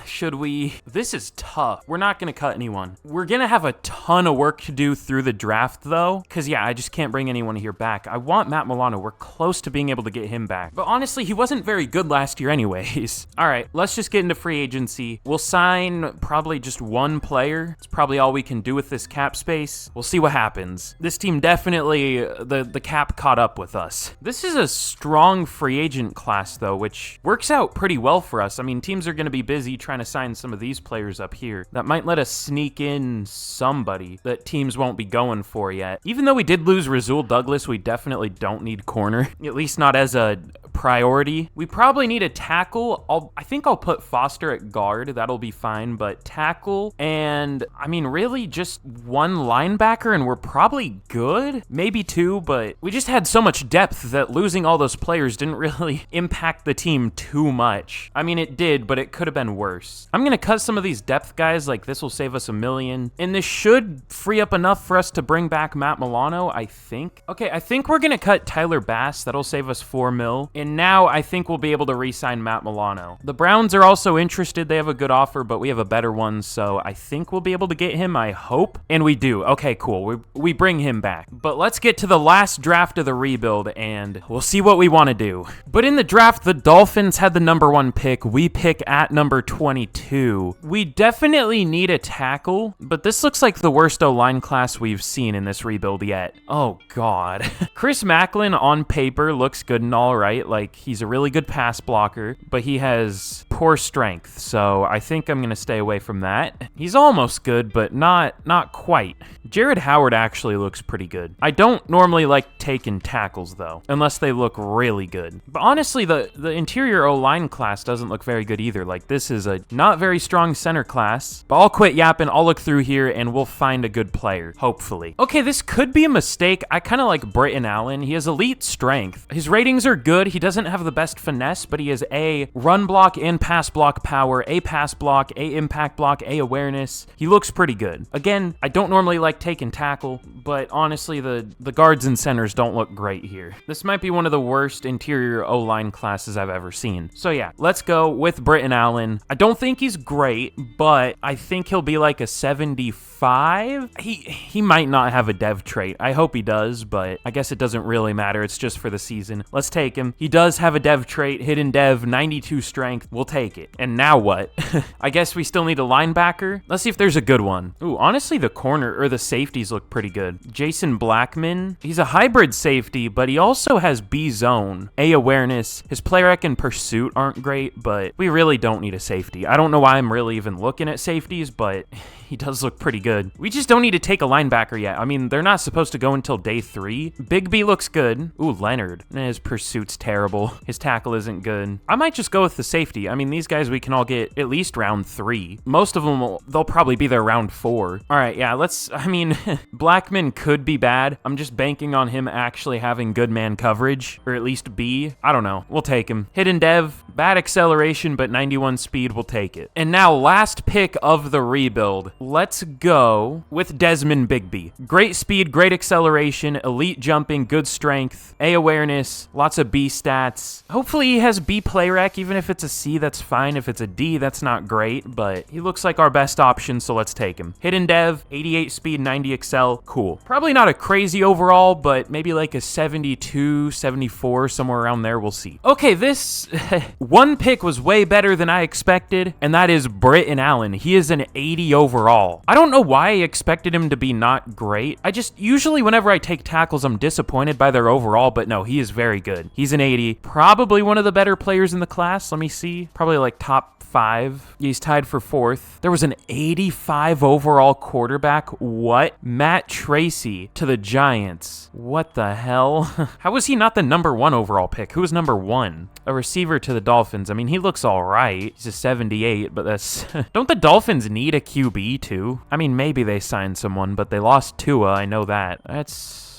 should we? This is tough. We're not going to cut anyone. We're going to have a ton of work to do through the draft, though, because, yeah, I just can't bring anyone here back. I want Matt Milano. We're close to being able to get him back. But honestly, he wasn't very good last year anyways. All right, let's just get into free agency. We'll sign probably just 1 player. It's probably all we can do with this cap space. We'll see what happens. This team definitely, the cap caught up with us. This is a strong free agent class, though, which works out pretty well for us. I mean, teams are going to be busy trying to sign some of these players up here. That might let us sneak in somebody that teams won't be going for yet. Even though we did lose Rasul Douglas, we definitely don't need corner. At least not as a priority. We probably need a tackle. I think I'll put Foster at guard. That'll be fine, but tackle and, I mean, really just one linebacker and we're probably good. Maybe two, but we just had so much depth that losing all those players didn't really impact the team too much. I mean, it did, but it could have been worse. I'm going to cut some of these depth guys, like this will save us $1 million, and this should free up enough for us to bring back Matt Milano, I think. Okay, I think we're going to cut Tyler Bass. That'll save us $4 million, and now I think we'll be able to re-sign Matt Milano. The Browns are also interested. They have a good offer, but we have a better one, so I think we'll be able to get him, I hope, and we do. Okay, cool. We bring him back. But let's get to the last draft of the rebuild, and we'll see what we want to do. But in the draft, the Dolphins had the number 1 pick. We pick at number 22. We definitely need a tackle, but this looks like the worst O-line class we've seen in this rebuild yet. Oh, God. Chris Macklin on paper looks good and all right. Like, he's a really good pass blocker, but he has poor strength, so I think I'm going to stay away from that. He's almost good, but not quite. Jared Howard actually looks pretty good. I don't normally like taking tackles, though, unless they look really good. But honestly, the interior O-line class doesn't look very good either. Like, this is a not very strong center class. But I'll quit yapping. I'll look through here, and we'll find a good player, hopefully. Okay, this could be a mistake. I kind of like Britton Allen. He has elite strength. His ratings are good. He doesn't have the best finesse, but he has A, run block and pass block power, A, pass block, A, impact block, A, awareness. He looks pretty good. Again, I don't normally like taking tackle, but honestly, the guards and centers don't look great here. This might be one of the worst interior O-line classes I've ever seen. So yeah, let's go with Britton Allen. I don't think he's great, but I think he'll be like a 75. He might not have a dev trait. I hope he does, but I guess it doesn't really matter. It's just for the season. Let's take him. He does have a dev trait, hidden dev, 92 strength. We'll take it. And now what? I guess we still need a linebacker. Let's see if there's a good one. Ooh, honestly, the corner or the safeties look pretty good. Jason Blackman. He's a hybrid safety, but he also has B zone, A awareness. His play rec and pursuit aren't great, but we really don't need a safety. I don't know why I'm really even looking at safeties, but he does look pretty good. We just don't need to take a linebacker yet. I mean, they're not supposed to go until day 3. Big B looks good. Ooh, Leonard. His pursuit's terrible. His tackle isn't good. I might just go with the safety. I mean, these guys we can all get at least round 3. Most of them, they'll probably be there round 4. All right, yeah, I mean, Blackman could be bad. I'm just banking on him actually having good man coverage, or at least B. I don't know. We'll take him. Hidden dev, bad acceleration, but 91 speed, we'll take it. And now, last pick of the rebuild. Let's go with Desmond Bigby. Great speed, great acceleration, elite jumping, good strength, A awareness, lots of B stats. Hopefully he has B play rec. Even if it's a C, that's fine. If it's a D, that's not great, but he looks like our best option, so let's take him. Hidden dev, 88 speed, 90 excel, cool. Probably not a crazy overall, but maybe like a 72, 74, somewhere around there, we'll see. Okay, this one pick was way better than I expected, and that is Britton Allen. He is an 80 overall. I don't know why I expected him to be not great. Usually whenever I take tackles, I'm disappointed by their overall, but no, he is very good. He's an 80. Probably one of the better players in the class. Let me see. Probably like top 5. He's tied for 4th. There was an 85 overall quarterback. What? Matt Tracy to the Giants. What the hell? How was he not the number 1 overall pick? Who was number 1? A receiver to the Dolphins. I mean, he looks all right. He's a 78, but that's... Don't the Dolphins need a QB too? I mean, maybe they signed someone, but they lost Tua. I know that. That's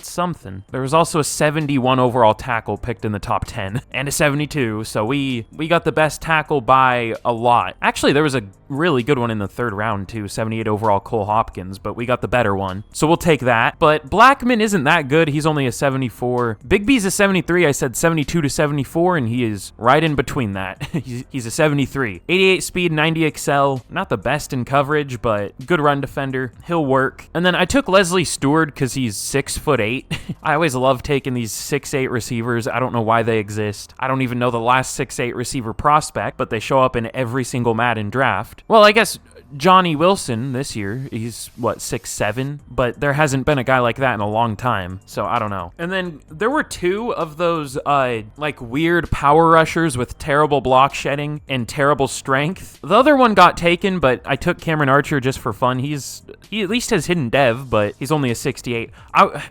something. There was also a 71 overall tackle picked in the top 10 and a 72, so we got the best tackle by a lot. Actually, there was a really good one in the 3rd round too, 78 overall Cole Hopkins, but we got the better one, so we'll take that. But Blackman isn't that good. He's only a 74. Big B's a 73. I said 72 to 74, and he is right in between that. He's a 73. 88 speed, 90 excel. Not the best in coverage, but good run defender. He'll work. And then I took Leslie Stewart because he's 6'8". I always love taking these 6'8" receivers. I don't know why they exist. I don't even know the last 6'8" receiver prospect, but they show up in every single Madden draft. Well, I guess Johnny Wilson this year, he's what, 6'7", but there hasn't been a guy like that in a long time, so I don't know. And then there were 2 of those like weird power rushers with terrible block shedding and terrible strength. The other one got taken, but I took Cameron Archer just for fun. He's he at least has hidden dev, but he's only a 68.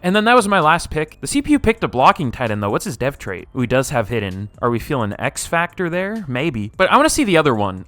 And then that was my last pick. The CPU picked a blocking tight end, though. What's his dev trait? Ooh, he does have hidden. Are we feeling X factor there? Maybe. But I want to see the other one.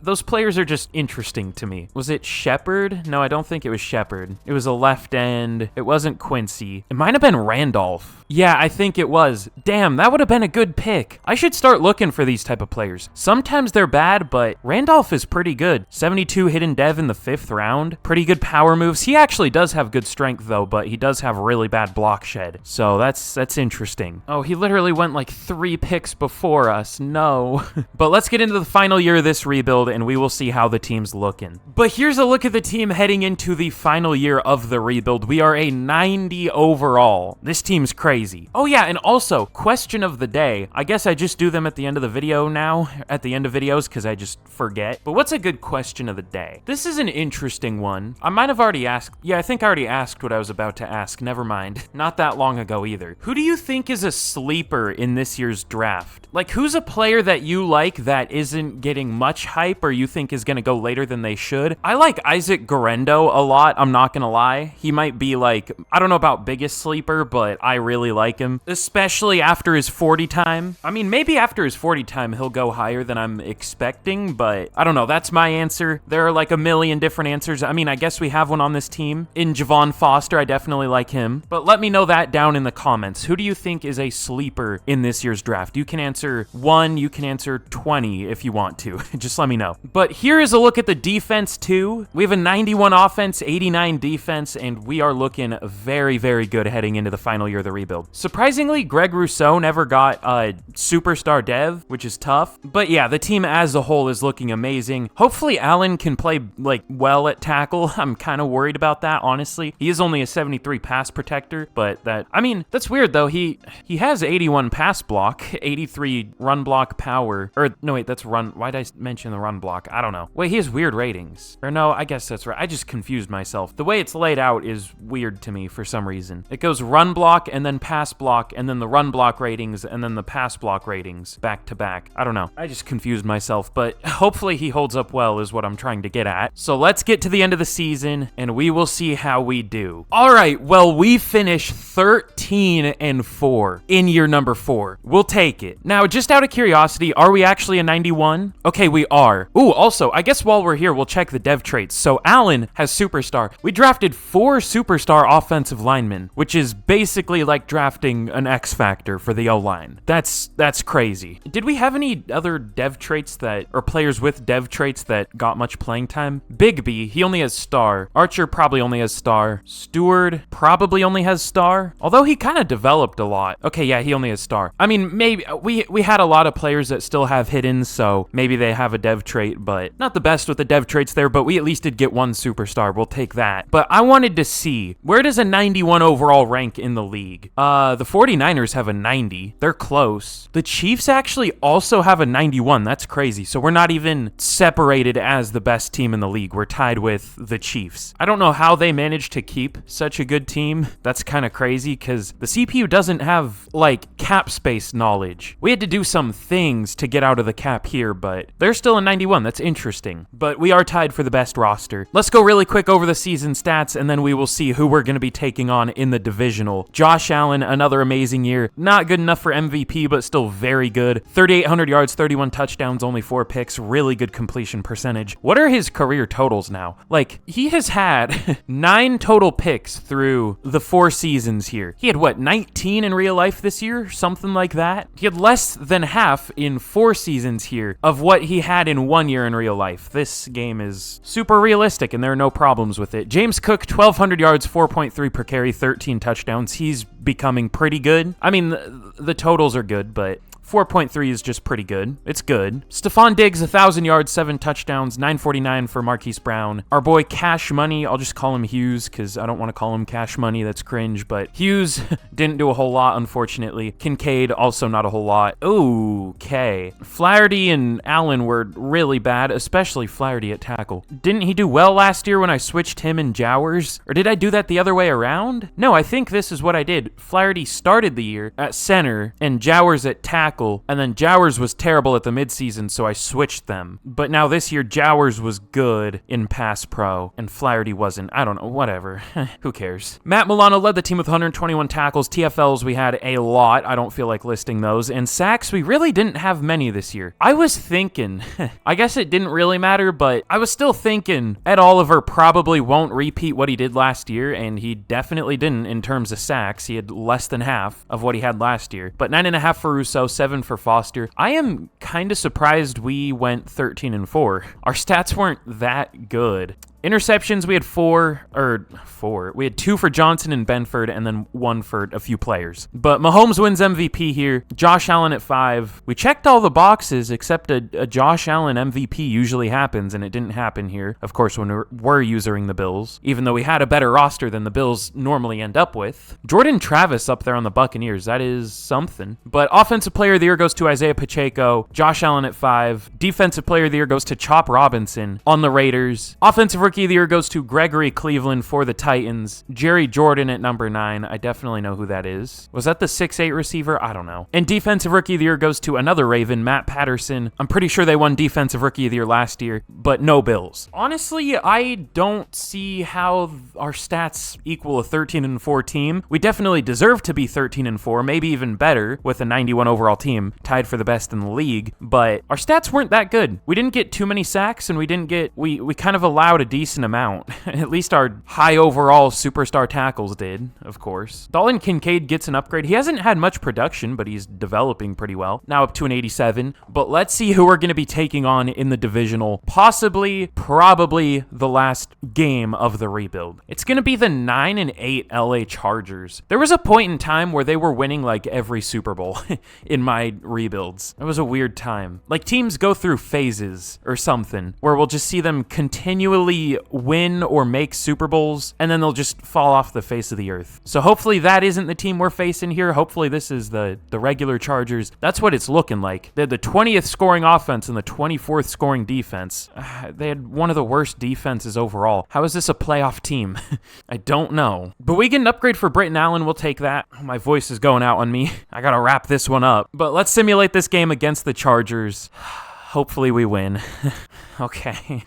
Those players are just interesting to me. Was it Shepard? No, I don't think it was Shepard. It was a left end. It wasn't Quincy. It might have been Randolph. Yeah, I think it was. Damn, that would have been a good pick. I should start looking for these type of players. Sometimes they're bad, but Randolph is pretty good. 72 hidden dev in the 5th round. Pretty good power moves. He actually does have good strength, though, but he does have really bad block shed. So that's interesting. Oh, he literally went like 3 picks before us. No. But let's get into the final year of this rebuild, and we will see how the team's looking. But here's a look at the team heading into the final year of the rebuild. We are a 90 overall. This team's crazy. Oh yeah, and also, question of the day. I guess I just do them at the end of the video now, at the end of videos, because I just forget. But what's a good question of the day? This is an interesting one. I might have already asked. Yeah, I think I already asked what I was about to ask. Never mind. Not that long ago either. Who do you think is a sleeper in this year's draft? Like, who's a player that you like that isn't getting much hype or you think is going to go later than they should? I like Isaac Garendo a lot, I'm not going to lie. He might be like, I don't know about biggest sleeper, but I really like him, especially after his 40 time. I mean, maybe after his 40 time, he'll go higher than I'm expecting, but I don't know. That's my answer. There are like a million different answers. I mean, I guess we have one on this team. In Javon Foster, I definitely like him, but let me know that down in the comments. Who do you think is a sleeper in this year's draft? You can answer 1, you can answer 20 if you want to. Just let me know. But here is a look at the defense too. We have a 91 offense, 89 defense, and we are looking very, very good heading into the final year of the rebuild. Surprisingly, Greg Rousseau never got a superstar dev, which is tough. But yeah, the team as a whole is looking amazing. Hopefully Allen can play like well at tackle. I'm kind of worried about that, honestly. He is only a 73 pass protector, but I mean, that's weird though. He has 81 pass block, 83 run block power. Or no, wait, that's run. Why did I mention the run block? I don't know. Wait, he has weird ratings. Or no, I guess that's right. I just confused myself. The way it's laid out is weird to me for some reason. It goes run block and then pass block and then the run block ratings and then the pass block ratings back to back. I don't know. I just confused myself, but hopefully he holds up well is what I'm trying to get at. So let's get to the end of the season and we will see how we do. All right, well, we finished 13-4 in year number 4. We'll take it. Now, just out of curiosity, are we actually a 91? Okay, we are. Ooh, also, I guess while we're here, we'll check the dev traits. So Allen has superstar. We drafted 4 superstar offensive linemen, which is basically like drafting an X factor for the O-line. That's crazy. Did we have any other dev traits or players with dev traits that got much playing time? Bigby, he only has star. Archer probably only has star. Steward probably only has star, although he kind of developed a lot. Okay, yeah, he only has star. I mean, maybe we had a lot of players that still have hidden, so maybe they have a dev trait, but not the best with the dev traits there, but we at least did get 1 superstar. We'll take that. But I wanted to see, where does a 91 overall rank in the league? The 49ers have a 90. They're close. The Chiefs actually also have a 91. That's crazy. So we're not even separated as the best team in the league. We're tied with the Chiefs. I don't know how they managed to keep such a good team. That's kind of crazy because the CPU doesn't have like cap space knowledge. We had to do some things to get out of the cap here, but they're still a 91. That's interesting. But we are tied for the best roster. Let's go really quick over the season stats and then we will see who we're going to be taking on in the divisional. Josh Allen, another amazing year. Not good enough for MVP, but still very good. 3,800 yards, 31 touchdowns, only 4 picks. Really good completion percentage. What are his career totals now? Like, he has had 9 total picks through the 4 seasons here. He had, what, 19 in real life this year? Something like that? He had less than half in 4 seasons here of what he had in 1 year in real life. This game is super realistic, and there are no problems with it. James Cook, 1,200 yards, 4.3 per carry, 13 touchdowns. He's becoming pretty good. I mean, the totals are good, but 4.3 is just pretty good. It's good. Stephon Diggs, 1,000 yards, 7 touchdowns, 949 for Marquise Brown. Our boy Cash Money, I'll just call him Hughes because I don't want to call him Cash Money. That's cringe, but Hughes didn't do a whole lot, unfortunately. Kincaid, also not a whole lot. Okay. Flaherty and Allen were really bad, especially Flaherty at tackle. Didn't he do well last year when I switched him and Jowers? Or did I do that the other way around? No, I think this is what I did. Flaherty started the year at center and Jowers at tackle tackle, and then Jowers was terrible at the midseason, so I switched them. But now this year, Jowers was good in pass pro, and Flaherty wasn't. I don't know, whatever. Who cares? Matt Milano led the team with 121 tackles. TFLs, we had a lot. I don't feel like listing those. And sacks, we really didn't have many this year. I was thinking, I guess it didn't really matter, but I was still thinking Ed Oliver probably won't repeat what he did last year, and he definitely didn't in terms of sacks. He had less than half of what he had last year. But 9.5 for Rousseau, 7 for Foster. I am kind of surprised we went 13-4. Our stats weren't that good. Interceptions, we had four. We had 2 for Johnson and Benford, and then 1 for a few players. But Mahomes wins MVP here. Josh Allen at 5. We checked all the boxes except a Josh Allen MVP usually happens, and it didn't happen here. Of course, when we're using the Bills, even though we had a better roster than the Bills normally end up with. Jordan Travis up there on the Buccaneers. That is something. But Offensive Player of the Year goes to Isaiah Pacheco. Josh Allen at 5. Defensive Player of the Year goes to Chop Robinson on the Raiders. Offensive Rookie of the Year goes to Gregory Cleveland for the Titans. Jerry Jordan at number 9. I definitely know who that is. Was that the 6'8 receiver? I don't know. And Defensive Rookie of the Year goes to another Raven, Matt Patterson. I'm pretty sure they won Defensive Rookie of the Year last year, but no Bills. Honestly, I don't see how our stats equal a 13-4 team. We definitely deserve to be 13-4, maybe even better with a 91 overall team, tied for the best in the league, but our stats weren't that good. We didn't get too many sacks, and we kind of allowed a decent amount. At least our high overall superstar tackles did, of course. Dalton Kincaid gets an upgrade. He hasn't had much production, but he's developing pretty well. Now up to an 87. But let's see who we're going to be taking on in the divisional. Probably the last game of the rebuild. It's going to be the 9-8 LA Chargers. There was a point in time where they were winning like every Super Bowl in my rebuilds. It was a weird time. Like teams go through phases or something where we'll just see them continually win or make Super Bowls, and then they'll just fall off the face of the earth. So hopefully that isn't the team we're facing here. Hopefully this is the regular Chargers. That's what it's looking like. They had the 20th scoring offense and the 24th scoring defense. They had one of the worst defenses overall. How is this a playoff team? I don't know. But we get an upgrade for Britton Allen. We'll take that. My voice is going out on me. I gotta wrap this one up. But let's simulate this game against the Chargers. Hopefully we win. Okay.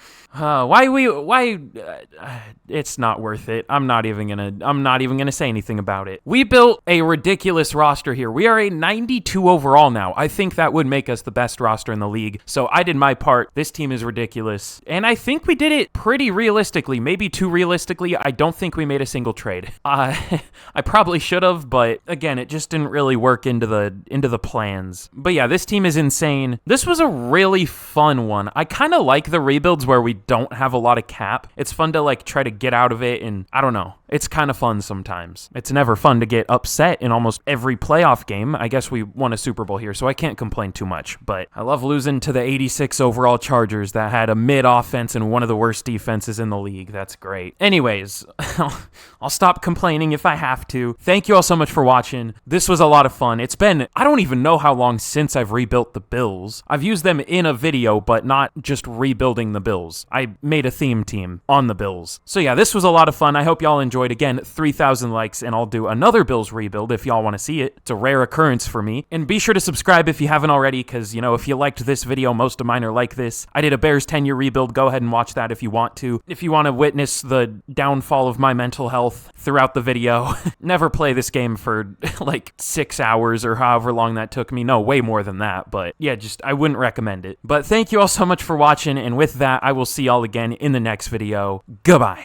It's not worth it. I'm not even gonna say anything about it. We built a ridiculous roster here. We are a 92 overall now. I think that would make us the best roster in the league. So I did my part. This team is ridiculous. And I think we did it pretty realistically, maybe too realistically. I don't think we made a single trade. I probably should have, but again, it just didn't really work into the plans. But yeah, this team is insane. This was a really fun one. I kind of like the rebuilds where we don't have a lot of cap. It's fun to like try to get out of it, and I don't know. It's kind of fun sometimes. It's never fun to get upset in almost every playoff game. I guess we won a Super Bowl here, so I can't complain too much, but I love losing to the 86 overall Chargers that had a mid offense and one of the worst defenses in the league. That's great. Anyways, I'll stop complaining if I have to. Thank you all so much for watching. This was a lot of fun. It's been, I don't even know how long since I've rebuilt the Bills. I've used them in a video, but not just rebuilding the Bills. I made a theme team on the Bills. So yeah, this was a lot of fun. I hope y'all enjoyed. Again, 3,000 likes, and I'll do another Bills rebuild if y'all want to see it. It's a rare occurrence for me. And be sure to subscribe if you haven't already, because, you know, if you liked this video, most of mine are like this. I did a Bears 10-year rebuild. Go ahead and watch that if you want to. If you want to witness the downfall of my mental health throughout the video, never play this game for like 6 hours or however long that took me. No, way more than that. But yeah, just I wouldn't recommend it. But thank you all so much for watching, and with that, I will see y'all again in the next video. Goodbye.